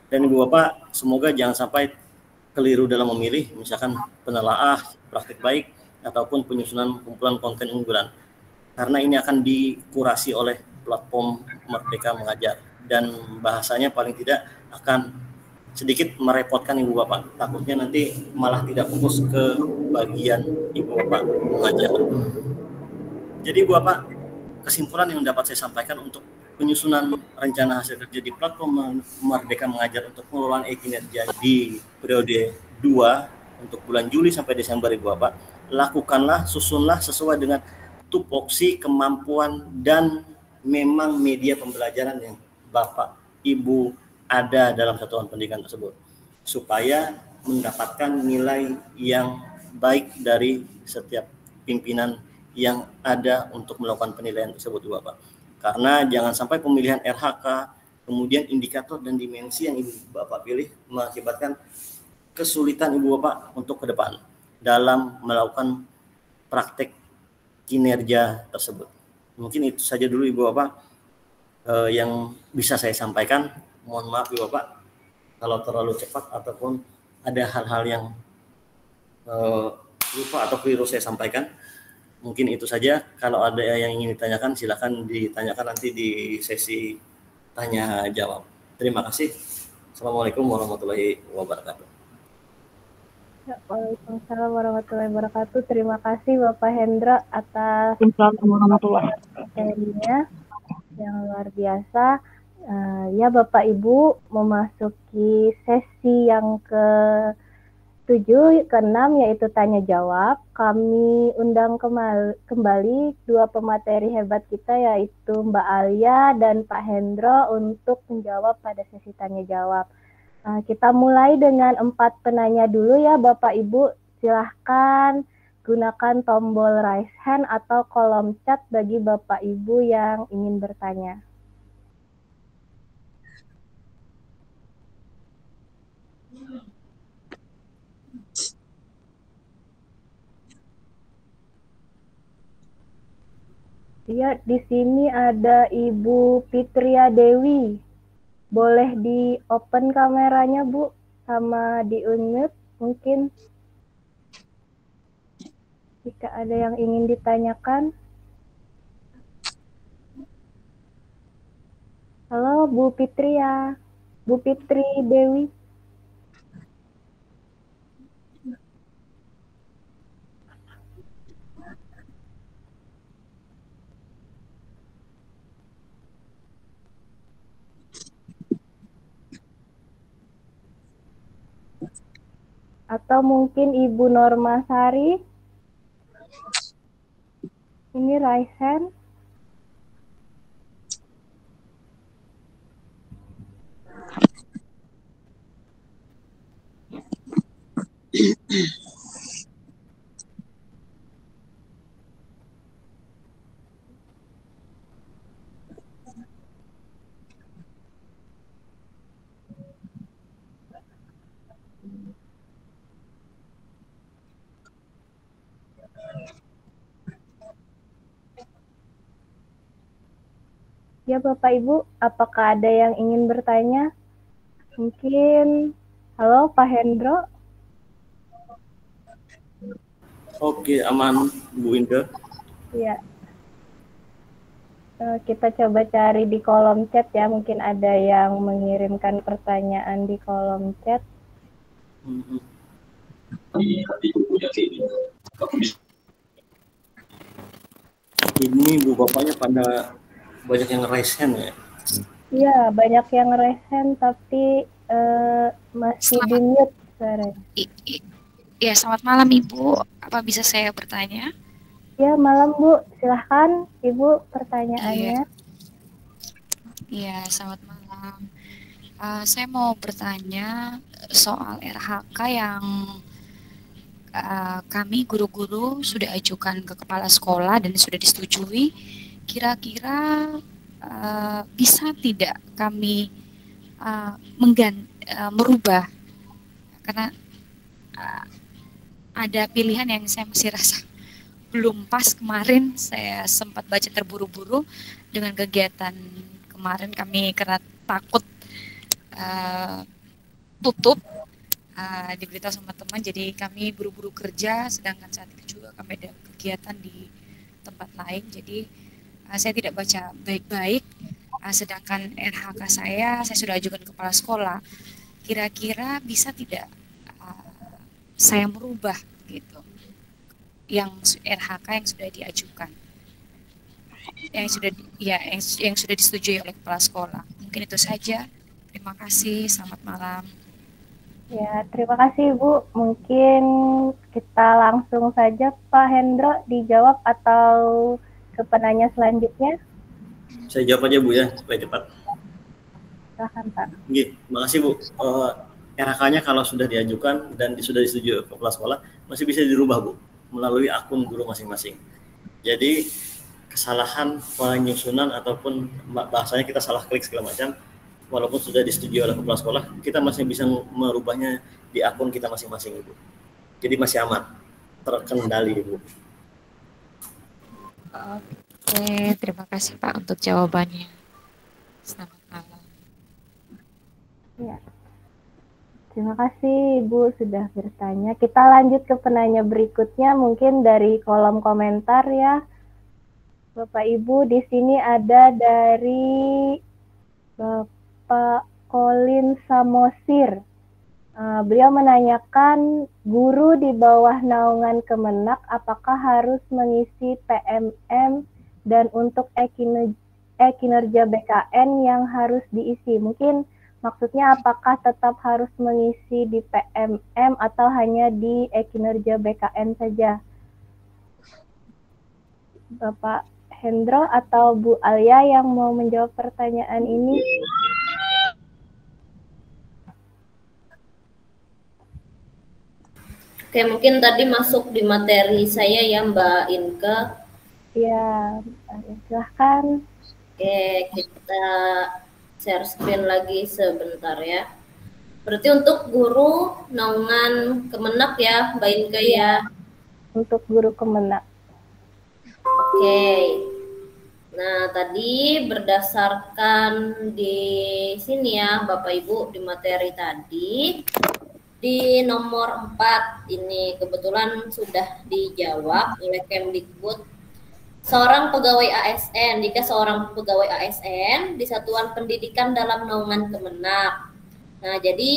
Dan Ibu Bapak, semoga jangan sampai keliru dalam memilih, misalkan penelaah, praktik baik, ataupun penyusunan kumpulan konten unggulan. Karena ini akan dikurasi oleh platform Merdeka Mengajar. Dan bahasanya paling tidak akan sedikit merepotkan Ibu Bapak. Takutnya nanti malah tidak fokus ke bagian Ibu Bapak mengajar. Jadi Ibu Bapak, kesimpulan yang dapat saya sampaikan untuk penyusunan rencana hasil kerja di platform Merdeka Mengajar untuk pengelolaan e-kinerja di periode 2 untuk bulan Juli sampai Desember, Ibu Bapak, lakukanlah, susunlah sesuai dengan tupoksi, kemampuan, dan memang media pembelajaran yang Bapak, Ibu ada dalam satuan pendidikan tersebut, supaya mendapatkan nilai yang baik dari setiap pimpinan yang ada untuk melakukan penilaian tersebut, Ibu Bapak. Karena jangan sampai pemilihan RHK, kemudian indikator dan dimensi yang Ibu Bapak pilih mengakibatkan kesulitan Ibu Bapak untuk ke depan dalam melakukan praktek kinerja tersebut. Mungkin itu saja dulu Ibu Bapak yang bisa saya sampaikan. Mohon maaf Ibu Bapak kalau terlalu cepat ataupun ada hal-hal yang lupa atau keliru saya sampaikan. Mungkin itu saja. Kalau ada yang ingin ditanyakan, silakan ditanyakan nanti di sesi tanya jawab. Terima kasih. Assalamualaikum warahmatullahi wabarakatuh. Waalaikumsalam warahmatullahi wabarakatuh. Terima kasih Bapak Hendra atas materinya yang luar biasa. Ya Bapak Ibu, memasuki sesi yang ke-7, ke-6 yaitu tanya jawab. Kami undang kembali dua pemateri hebat kita yaitu Mbak Alia dan Pak Hendro untuk menjawab pada sesi tanya jawab. Kita mulai dengan 4 penanya dulu ya Bapak Ibu. Silahkan gunakan tombol raise hand atau kolom chat bagi Bapak Ibu yang ingin bertanya. Ya, di sini ada Ibu Fitria Dewi. Boleh di open kameranya Bu, sama di unmute mungkin jika ada yang ingin ditanyakan. Halo Bu Fitria, Bu Fitri Dewi. Atau mungkin Ibu Norma Sari. Ini raise hand. Ya Bapak Ibu, apakah ada yang ingin bertanya? Mungkin, halo Pak Hendro. Oke, aman Bu Inke. Ya. Kita coba cari di kolom chat ya, mungkin ada yang mengirimkan pertanyaan di kolom chat. Ini Bu Bapaknya pada banyak yang raise hand ya? Iya, banyak yang raise hand tapi masih di mute suaranya. Ya, selamat malam Ibu. Apa bisa saya bertanya? Ya, malam Bu. Silahkan Ibu pertanyaannya. Iya, selamat malam. Saya mau bertanya soal RHK yang kami guru-guru sudah ajukan ke kepala sekolah dan sudah disetujui. Kira-kira bisa tidak kami merubah, karena ada pilihan yang saya masih rasa belum pas. Kemarin saya sempat baca terburu-buru dengan kegiatan kemarin kami karena takut tutup, diberitahu sama teman, jadi kami buru-buru kerja, sedangkan saat itu juga kami ada kegiatan di tempat lain, jadi saya tidak baca baik-baik, sedangkan RHK saya sudah ajukan ke kepala sekolah. Kira-kira bisa tidak saya merubah gitu yang RHK yang sudah diajukan, yang sudah disetujui oleh kepala sekolah. Mungkin itu saja. Terima kasih. Selamat malam. Ya, terima kasih Ibu. Mungkin kita langsung saja Pak Hendro dijawab atau ke penanya selanjutnya. Saya jawab aja Bu ya, supaya cepat. Silahkan Pak. Oke, terima kasih Bu. RHK-nya kalau sudah diajukan dan sudah disetujui oleh kepala sekolah, masih bisa dirubah Bu, melalui akun guru masing-masing. Jadi kesalahan penyusunan ataupun bahasanya kita salah klik segala macam, walaupun sudah disetujui oleh kepala sekolah, kita masih bisa merubahnya di akun kita masing-masing Ibu. Jadi masih aman, terkendali Ibu. Oke, terima kasih Pak untuk jawabannya. Selamat malam. Ya. Terima kasih Ibu sudah bertanya. Kita lanjut ke penanya berikutnya, mungkin dari kolom komentar ya. Bapak Ibu, di sini ada dari Bapak Colin Samosir. Beliau menanyakan, guru di bawah naungan Kemenak apakah harus mengisi PMM dan untuk kinerja BKN yang harus diisi? Mungkin maksudnya apakah tetap harus mengisi di PMM atau hanya di kinerja BKN saja? Bapak Hendro atau Bu Alia yang mau menjawab pertanyaan ini? Oke, mungkin tadi masuk di materi saya ya Mbak Inke. Ya, silahkan. Oke, kita share screen lagi sebentar ya. Berarti untuk guru naungan Kemenak ya Mbak Inke ya? Untuk guru Kemenak. Oke. Nah, tadi berdasarkan di sini ya Bapak Ibu di materi tadi, di nomor 4 ini kebetulan sudah dijawab oleh Kemdikbud. Seorang pegawai ASN, jika seorang pegawai ASN di satuan pendidikan dalam naungan Kemenak. Nah, jadi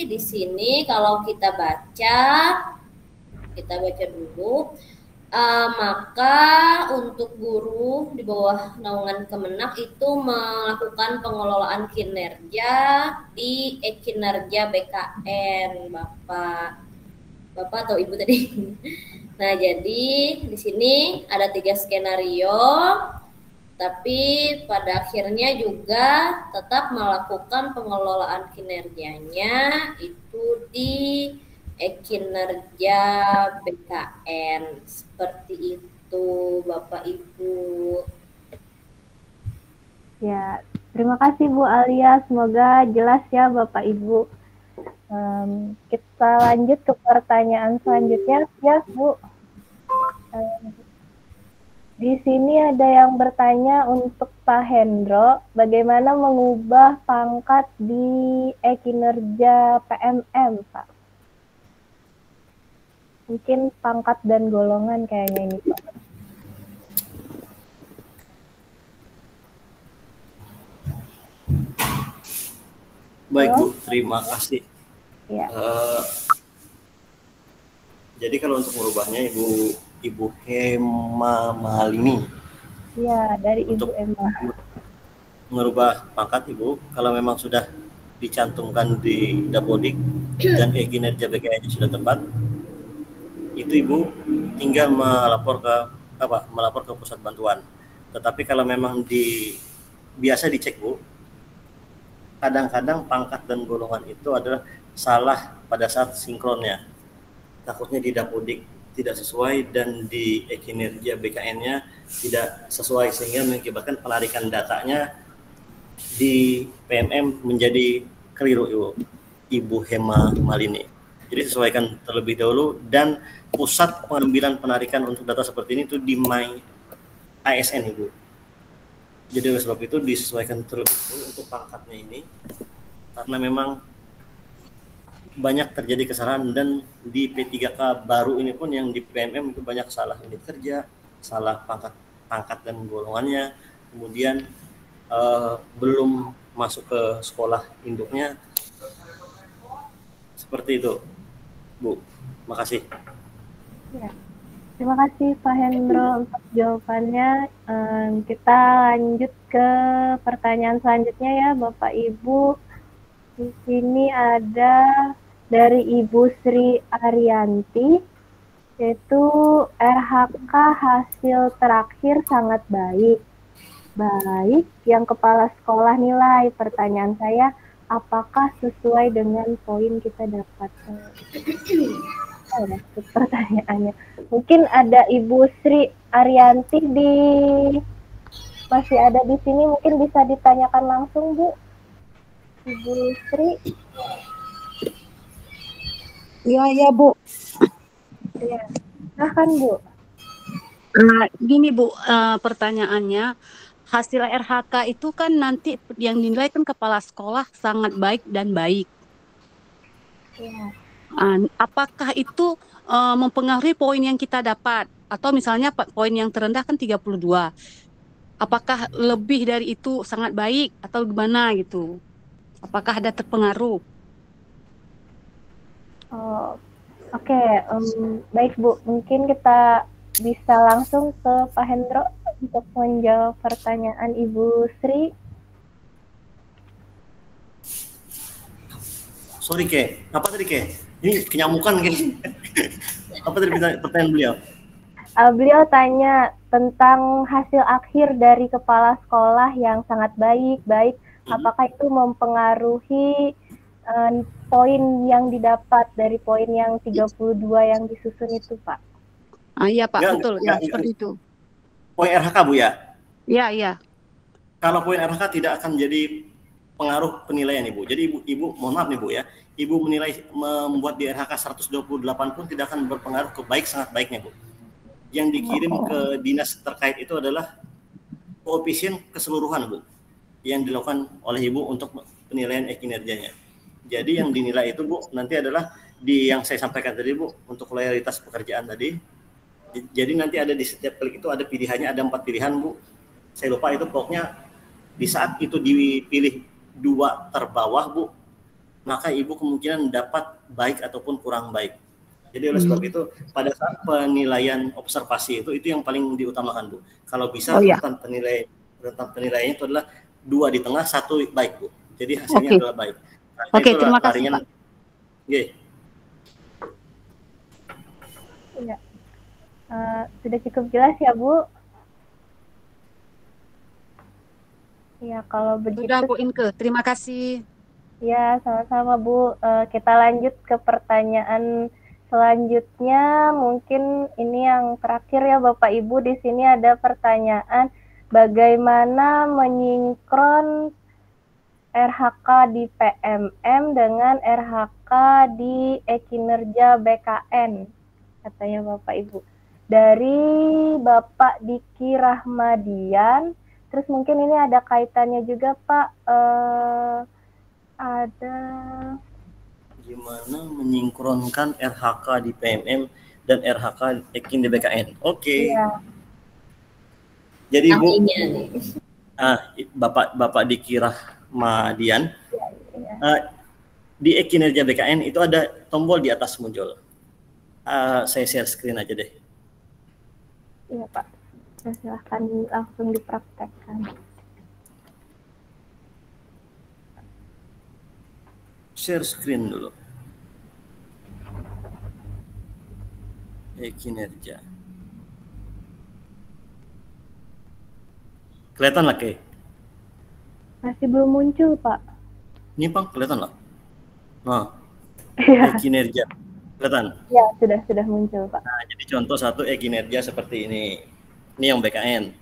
di sini kalau kita baca dulu, maka untuk guru di bawah naungan Kemenak itu melakukan pengelolaan kinerja di kinerja BKN, Bapak atau Ibu tadi. Nah, jadi di sini ada 3 skenario, tapi pada akhirnya juga tetap melakukan pengelolaan kinerjanya itu di kinerja BKN. Seperti itu Bapak Ibu. Ya, terima kasih Bu Alia, semoga jelas ya Bapak Ibu. Kita lanjut ke pertanyaan selanjutnya ya Bu. Di sini ada yang bertanya untuk Pak Hendro, bagaimana mengubah pangkat di kinerja PMM Pak? Mungkin pangkat dan golongan kayaknya ini Pak. Baik Bu, terima kasih. Ya. Jadi kalau untuk merubahnya Ibu Hema Malini. Ya, dari Ibu Emma. Merubah pangkat Ibu, kalau memang sudah dicantumkan di Dapodik dan kinerja BKN sudah tepat, itu Ibu tinggal melapor ke pusat bantuan. Tetapi kalau memang biasa dicek Bu, kadang-kadang pangkat dan golongan itu adalah salah pada saat sinkronnya. Takutnya di Dapodik tidak sesuai dan di kinerja BKN-nya tidak sesuai sehingga mengakibatkan penarikan datanya di PMM menjadi keliru, Ibu Hema Malini. Jadi sesuaikan terlebih dahulu, dan pusat pengambilan penarikan untuk data seperti ini itu di My ASN, Ibu. Jadi oleh sebab itu disesuaikan terlebih dahulu untuk pangkatnya ini, karena memang banyak terjadi kesalahan, dan di P3K baru ini pun yang di PMM itu banyak salah unit kerja, salah pangkat dan golongannya, kemudian belum masuk ke sekolah induknya, seperti itu, Bu. Makasih. Ya. Terima kasih Pak Hendro untuk jawabannya. Kita lanjut ke pertanyaan selanjutnya ya Bapak Ibu. Di sini ada dari Ibu Sri Arianti, yaitu RHK hasil terakhir sangat baik. Baik, yang kepala sekolah nilai. Pertanyaan saya, apakah sesuai dengan poin kita dapat? Pertanyaannya. Mungkin ada Ibu Sri Arianti masih ada di sini, mungkin bisa ditanyakan langsung, Bu. Ibu Sri. Ya, Bu. Ya, silahkan, Bu. Gini, Bu, pertanyaannya, hasil RHK itu kan nanti yang dinilai kan kepala sekolah sangat baik dan baik. Ya. Apakah itu mempengaruhi poin yang kita dapat? Atau misalnya poin yang terendah kan 32. Apakah lebih dari itu sangat baik atau gimana gitu? Apakah ada terpengaruh? Oke, baik Bu. Mungkin kita bisa langsung ke Pak Hendro untuk menjawab pertanyaan Ibu Sri. Sorry, Ke. Apa tadi, Ke? Ini kenyamukan, Ke. Apa tadi pertanyaan beliau? Beliau tanya tentang hasil akhir dari kepala sekolah yang sangat baik. Apakah itu mempengaruhi poin yang didapat dari poin yang 32 yang disusun itu, Pak? Iya, Pak, betul. Ya, seperti itu. Poin RHK, Bu, ya? Iya. Kalau poin RHK tidak akan jadi pengaruh penilaian, Ibu. Jadi Ibu mohon maaf nih, Bu, ya. Ibu menilai membuat di RHK 128 pun tidak akan berpengaruh ke baik sangat baiknya, Bu. Yang dikirim ke dinas terkait itu adalah koefisien keseluruhan, Bu, yang dilakukan oleh Ibu untuk penilaian kinerjanya. Jadi yang dinilai itu, Bu, nanti adalah di yang saya sampaikan tadi, Bu, untuk loyalitas pekerjaan tadi. Jadi nanti ada di setiap klik itu ada pilihannya, ada 4 pilihan, Bu. Saya lupa itu, pokoknya di saat itu dipilih 2 terbawah, Bu, maka Ibu kemungkinan dapat baik ataupun kurang baik. Jadi oleh sebab itu pada saat penilaian observasi itu yang paling diutamakan, Bu. Kalau bisa tentang penilaiannya itu adalah 2 di tengah, 1 baik, Bu. Jadi hasilnya adalah baik. Nah, terima kasih, Pak. Ya. Sudah cukup jelas ya, Bu? Ya, kalau begitu. Sudah, Bu Inke. Terima kasih. Ya, sama-sama, Bu. Kita lanjut ke pertanyaan selanjutnya. Mungkin ini yang terakhir ya, Bapak Ibu. Di sini ada pertanyaan, bagaimana menyinkron RHK di PMM dengan RHK di kinerja BKN, katanya Bapak Ibu. Dari Bapak Diki Rahmadian, terus mungkin ini ada kaitannya juga, Pak. Ada gimana menyinkronkan RHK di PMM dan RHK di BKN. Oke. Iya. Jadi Bu, Bapak Diki Rahmadian, di kinerja BKN itu ada tombol di atas muncul. Saya share screen aja deh. Iya, Pak. Silahkan langsung dipraktekkan. Share screen dulu. Kinerja. Kelihatan lah, Ke? Masih belum muncul, Pak. Ini Bang, kelihatan nggak? Nah, Iya, kinerja. Kelihatan? ya sudah muncul Pak. Nah, jadi contoh satu kinerja seperti ini. Ini yang BKN.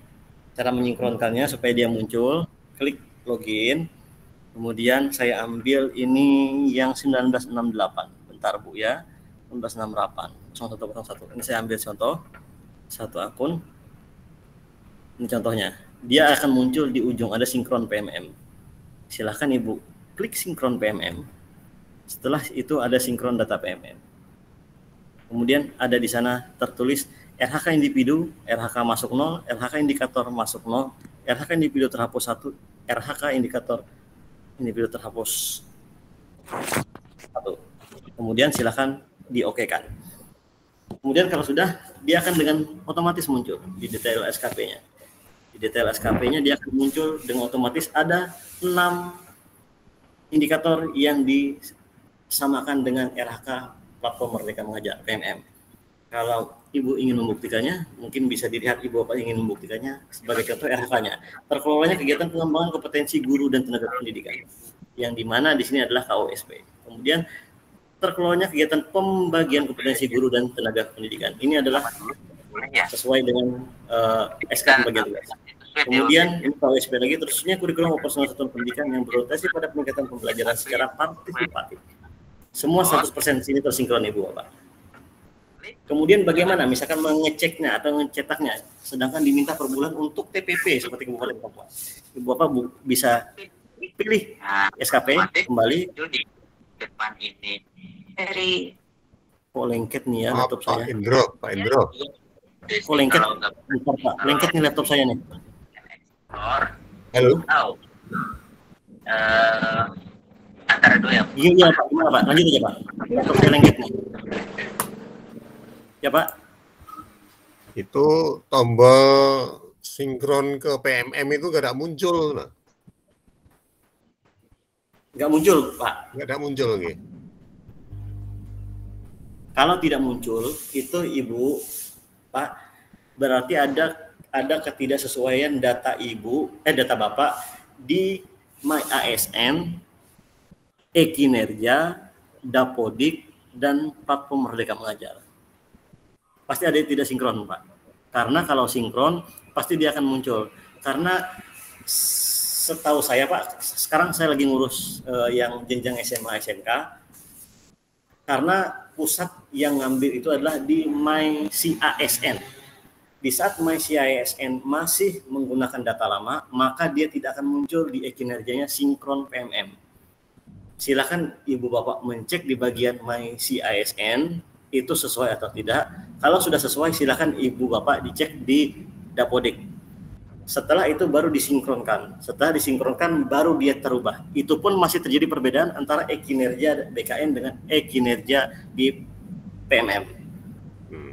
Cara menyinkronkannya supaya dia muncul, klik login. Kemudian saya ambil ini yang 1968. Bentar Bu ya. 1968. 0101. Ini saya ambil contoh satu akun. Ini contohnya. Dia akan muncul di ujung ada sinkron PMM. Silahkan Ibu klik sinkron PMM. Setelah itu ada sinkron data PMM. Kemudian ada di sana tertulis RHK individu, RHK masuk 0, RHK indikator masuk 0, RHK individu terhapus 1, RHK indikator individu terhapus 1. Kemudian silakan di-OK-kan. Kemudian kalau sudah, dia akan dengan otomatis muncul di detail SKP-nya. Di detail SKP-nya dia akan muncul dengan otomatis ada 6 indikator yang disamakan dengan RHK Platform Merdeka Mengajar, PMM. Kalau Ibu ingin membuktikannya, mungkin bisa dilihat Ibu Bapak ingin membuktikannya sebagai contoh RHK-nya. Terkelolanya kegiatan pengembangan kompetensi guru dan tenaga pendidikan, yang dimana di sini adalah KOSP. Kemudian terkelolanya kegiatan pembagian kompetensi guru dan tenaga pendidikan. Ini adalah sesuai dengan SK pembagian tugas. Kemudian ini KOSP lagi, terusnya kurikulum operasional satuan pendidikan yang berorientasi pada peningkatan pembelajaran secara partisipatif. Semua 100% sini tersinkron Ibu Bapak. Kemudian bagaimana misalkan mengeceknya atau mencetaknya, sedangkan diminta per bulan untuk TPP seperti Kabupaten Papua. Ibu Bapak bisa pilih SKP kembali. Di depan ini dari lengket nih ya laptop saya. Pak Indro. Lengket. Bentar, Pak. Lengket nih laptop saya nih. Halo. Antara dua yang Iya Pak, gimana Pak? Lanjut aja Pak. Laptop saya lengket nih. Ya Pak. Itu tombol sinkron ke PMM itu gak ada muncul. Nggak muncul Pak. Gak ada muncul gitu. Kalau tidak muncul, itu Ibu, Pak, berarti ada ketidaksesuaian data data Bapak di My ASN, e-kinerja, Dapodik, dan Platform Merdeka Mengajar. Pasti ada yang tidak sinkron, Pak. Karena kalau sinkron, pasti dia akan muncul. Karena setahu saya, Pak, sekarang saya lagi ngurus yang jenjang SMA, SMK, karena pusat yang ngambil itu adalah di MyCASN. Di saat MyCASN masih menggunakan data lama, maka dia tidak akan muncul di e-kinerjanya sinkron PMM. Silakan Ibu Bapak mencek di bagian MyCASN itu sesuai atau tidak. Kalau sudah sesuai, silakan Ibu Bapak dicek di Dapodik. Setelah itu baru disinkronkan. Setelah disinkronkan baru dia terubah. Itu pun masih terjadi perbedaan antara e-kinerja BKN dengan e-kinerja di PMM.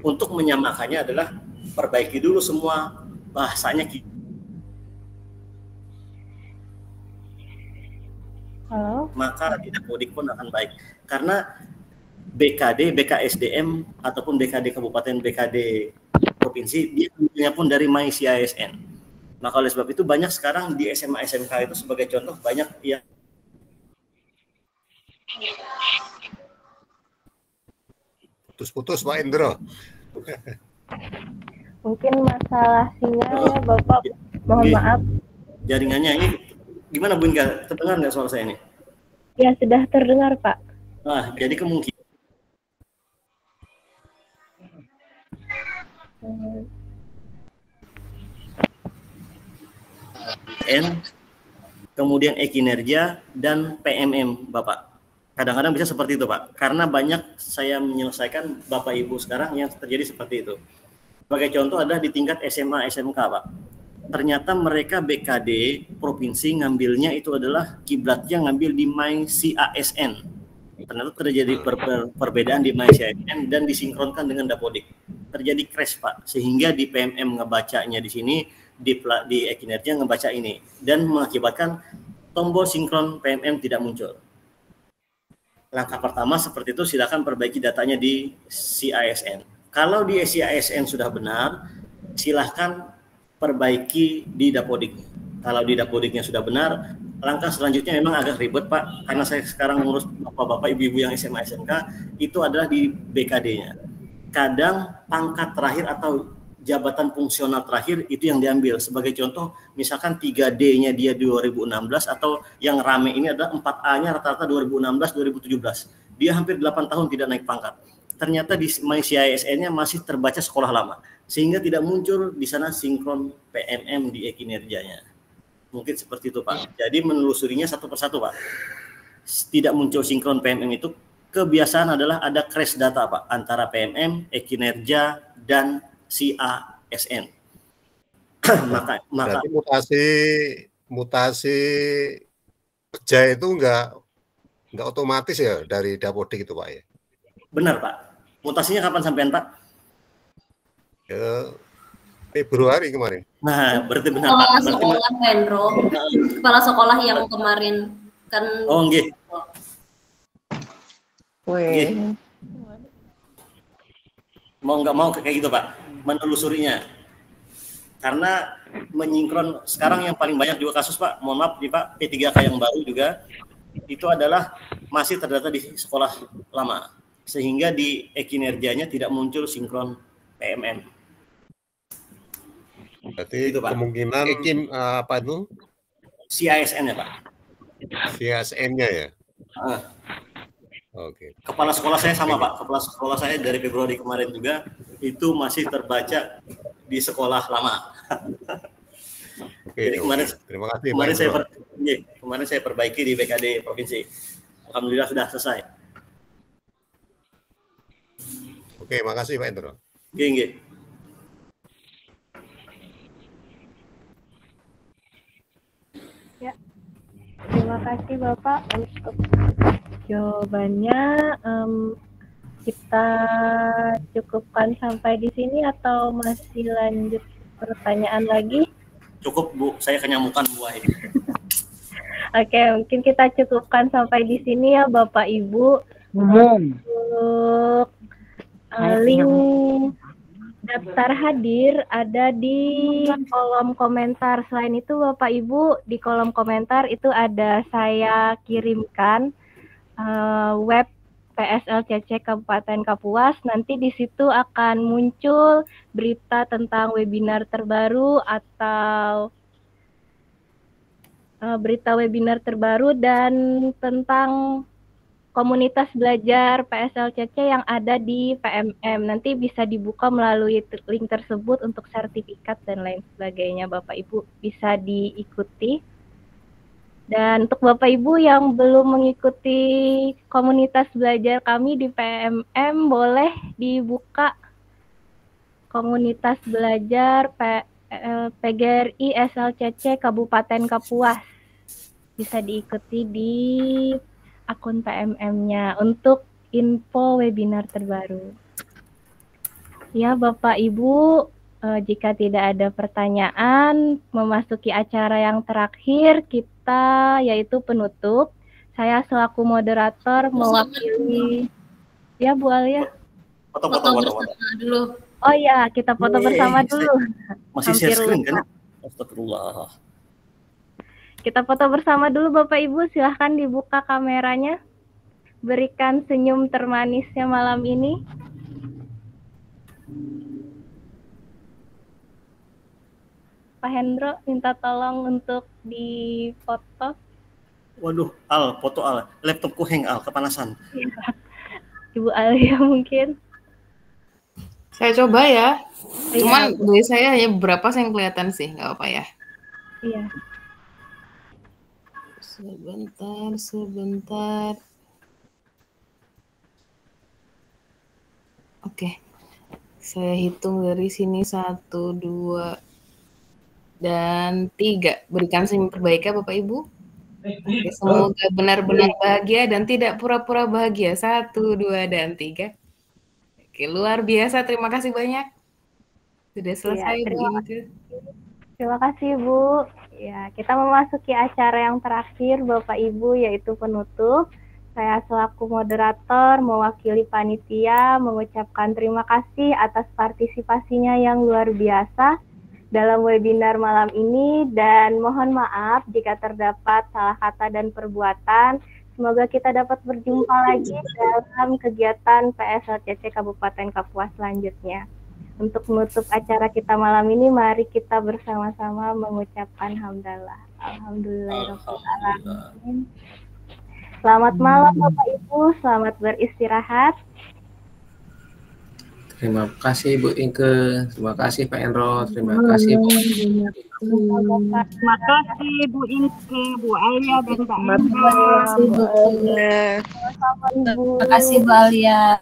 Untuk menyamakannya adalah perbaiki dulu semua bahasanya. Halo? Maka di Dapodik pun akan baik. Karena BKD, BKSDM, ataupun BKD Kabupaten, BKD Provinsi, dia pun dari MyCASN. Maka oleh sebab itu banyak sekarang di SMA SMK itu sebagai contoh banyak yang putus-putus Pak Indro. Mungkin masalah sinyal ya Bapak, mohon maaf. Jaringannya ini gimana Bu Inga? Terdengar nggak suara saya ini? Ya sudah terdengar Pak. Nah, jadi kemungkinan kemudian e-kinerja dan PMM Bapak. Kadang-kadang bisa seperti itu Pak. Karena banyak saya menyelesaikan Bapak Ibu sekarang yang terjadi seperti itu. Sebagai contoh adalah di tingkat SMA SMK Pak. Ternyata mereka BKD provinsi ngambilnya itu adalah kiblatnya ngambil di MyCASN. Ternyata terjadi perbedaan di MyCASN dan disinkronkan dengan Dapodik. Terjadi crash Pak, sehingga di PMM ngebacanya di sini, di e-kinerja ngebaca ini, dan mengakibatkan tombol sinkron PMM tidak muncul. Langkah pertama seperti itu, silakan perbaiki datanya di CASN. Kalau di CASN sudah benar, silahkan perbaiki di Dapodik. Kalau di Dapodiknya sudah benar, langkah selanjutnya memang agak ribet Pak, karena saya sekarang ngurus bapak-bapak ibu-ibu yang SMA SMK itu adalah di BKD-nya. Kadang pangkat terakhir atau jabatan fungsional terakhir itu yang diambil. Sebagai contoh, misalkan 3D-nya dia 2016 atau yang rame ini adalah 4A-nya rata-rata 2016-2017. Dia hampir 8 tahun tidak naik pangkat. Ternyata di CISN-nya masih terbaca sekolah lama, sehingga tidak muncul di sana sinkron PMM di e-kinerjanya. Mungkin seperti itu Pak. Jadi menelusurinya satu persatu Pak. Tidak muncul sinkron PMM itu, kebiasaan adalah ada crash data Pak antara PMM, e-kinerja, dan CISN. maka Berarti mutasi kerja itu enggak otomatis ya dari Dapodik itu Pak ya? Benar Pak. Mutasinya kapan sampean Pak? Februari kemarin. Nah, berarti benar Kepala Pak. sekolah Hendro, kepala sekolah yang kemarin kan. Oh nggih. Wih. Mau nggak mau kayak gitu Pak, menelusurinya. Karena menyinkron sekarang yang paling banyak juga kasus Pak, mohon maaf nih Pak, P3K yang baru juga itu adalah masih terdata di sekolah lama, sehingga di e-kinerjanya tidak muncul sinkron PMM. Berarti itu, Pak. kemungkinan apa itu? CISN-nya Pak. CISN-nya ya. Oke. Kepala sekolah saya sama Pak, kepala sekolah saya dari Februari kemarin juga itu masih terbaca di sekolah lama. Oke. Jadi kemarin, terima kasih. kemarin saya perbaiki di BKD provinsi. Alhamdulillah sudah selesai. Oke, makasih Pak Endro. Nggih. Ya, terima kasih Bapak untuk jawabannya. Kita cukupkan sampai di sini atau masih lanjut pertanyaan lagi? Cukup Bu, saya kenyamukan buah ini. Oke, mungkin kita cukupkan sampai di sini ya Bapak Ibu. Untuk link daftar hadir ada di kolom komentar. Selain itu Bapak Ibu, di kolom komentar itu ada saya kirimkan web PSLCC Kabupaten Kapuas. Nanti di situ akan muncul berita tentang webinar terbaru atau berita webinar terbaru dan tentang komunitas belajar PSLCC yang ada di PMM. Nanti bisa dibuka melalui link tersebut untuk sertifikat dan lain sebagainya. Bapak Ibu bisa diikuti. Dan untuk Bapak Ibu yang belum mengikuti komunitas belajar kami di PMM, boleh dibuka komunitas belajar PGRI SLCC Kabupaten Kapuas. Bisa diikuti di akun PMM-nya untuk info webinar terbaru. Ya Bapak Ibu, jika tidak ada pertanyaan, memasuki acara yang terakhir kita yaitu penutup. Saya selaku moderator mewakili. Ya Bu Alia. Foto bersama dulu. Oh ya, kita foto bersama dulu. Masih share screen kan? Astagfirullah. Kita foto bersama dulu Bapak Ibu, silahkan dibuka kameranya. Berikan senyum termanisnya malam ini. Pak Hendro minta tolong untuk difoto. Waduh, Al, foto Al. Laptopku hang Al, kepanasan. Ibu Alia mungkin. Saya coba ya. Iya. Cuman dari saya hanya beberapa yang kelihatan sih, nggak apa ya. Iya. Sebentar. Oke. Saya hitung dari sini 1, 2, dan 3. Berikan senyum terbaik ya Bapak Ibu. Oke, semoga benar-benar bahagia dan tidak pura-pura bahagia. 1, 2, dan 3. Oke, luar biasa. Terima kasih banyak. Sudah selesai Ya, Bu Inke. Terima kasih Bu. Ya, kita memasuki acara yang terakhir Bapak Ibu yaitu penutup. Saya selaku moderator mewakili panitia mengucapkan terima kasih atas partisipasinya yang luar biasa. dalam webinar malam ini, dan mohon maaf jika terdapat salah kata dan perbuatan. Semoga kita dapat berjumpa lagi dalam kegiatan PSLCC Kabupaten Kapuas selanjutnya. Untuk menutup acara kita malam ini, mari kita bersama-sama mengucapkan hamdalah. Alhamdulillahirrahmanirrahim. Selamat malam Bapak Ibu, selamat beristirahat. Terima kasih Bu Inke, terima kasih Pak Enro, terima kasih Bu. Terima kasih Bu Inke, Bu Alia dan Pak Enro. Terima kasih Bu Alia. Terima kasih Bu Alia.